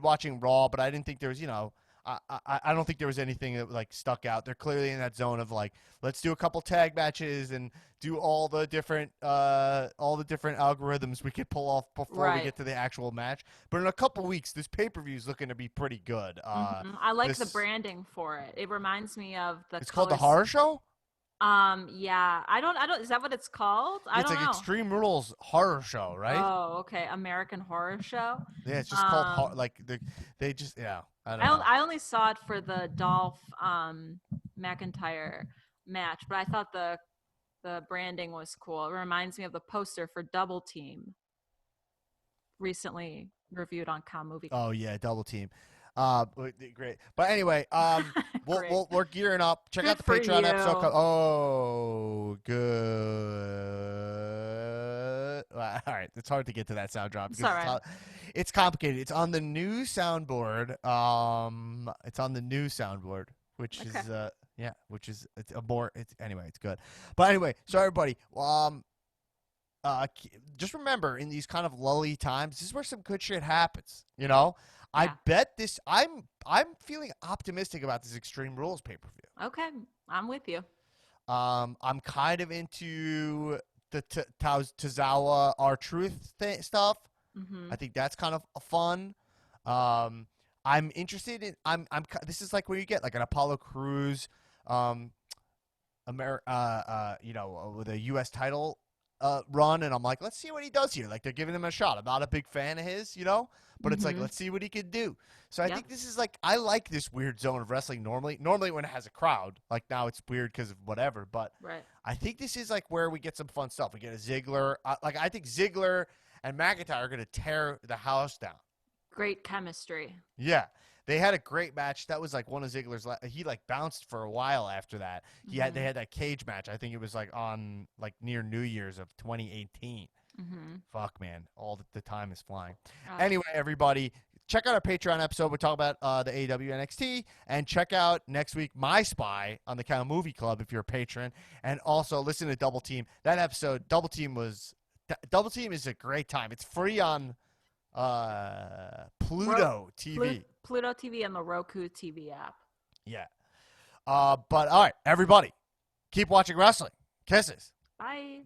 watching Raw, but I didn't think there was I don't think there was anything that like stuck out. They're clearly in that zone of like, let's do a couple tag matches and do all the different algorithms we could pull off before we get to the actual match. But in a couple weeks, this pay-per-view is looking to be pretty good. I like the branding for it. It reminds me of It's called the Horror Show. Yeah, I don't. Is that what it's called? I don't know. Extreme Rules Horror Show, right? Oh, okay. American Horror Show. Yeah, it's just called they just I don't know. I only saw it for the Dolph McIntyre match, but I thought the branding was cool. It reminds me of the poster for Double Team, recently reviewed on Com Movie. Oh yeah, Double Team. Great. But anyway, we're gearing up. Check out the Patreon episode. Oh, good. All right, it's hard to get to that sound drop. It's all right. It's complicated. It's on the new soundboard. Which is anyway, it's good. But anyway, so everybody, just remember in these kind of lully times, this is where some good shit happens. Yeah. I bet this. I'm feeling optimistic about this Extreme Rules pay-per-view. Okay, I'm with you. I'm kind of into the Tozawa R-Truth stuff. Mm-hmm. I think that's kind of fun. I'm interested in. This is like where you get like an Apollo Crews, with a U.S. title run, and I'm like, let's see what he does here. Like they're giving him a shot. I'm not a big fan of his, but it's like, let's see what he can do. So I think this is like, I like this weird zone of wrestling normally when it has a crowd. Like now it's weird because of whatever, but I think this is like where we get some fun stuff. We get a Ziggler. I think Ziggler and McIntyre are going to tear the house down. Great chemistry. Yeah. They had a great match. That was like one of Ziggler's. He like bounced for a while after that. They had that cage match. I think it was like on like near New Year's of 2018. Fuck, man. All the time is flying. Anyway, everybody, check out our Patreon episode. We talk about the AEW NXT. And check out next week My Spy on the Count Movie Club if you're a patron. And also listen to Double Team. That episode, Double Team is a great time. It's free on Pluto TV. Pluto TV and the Roku TV app. Yeah. But all right, everybody, keep watching wrestling. Kisses. Bye.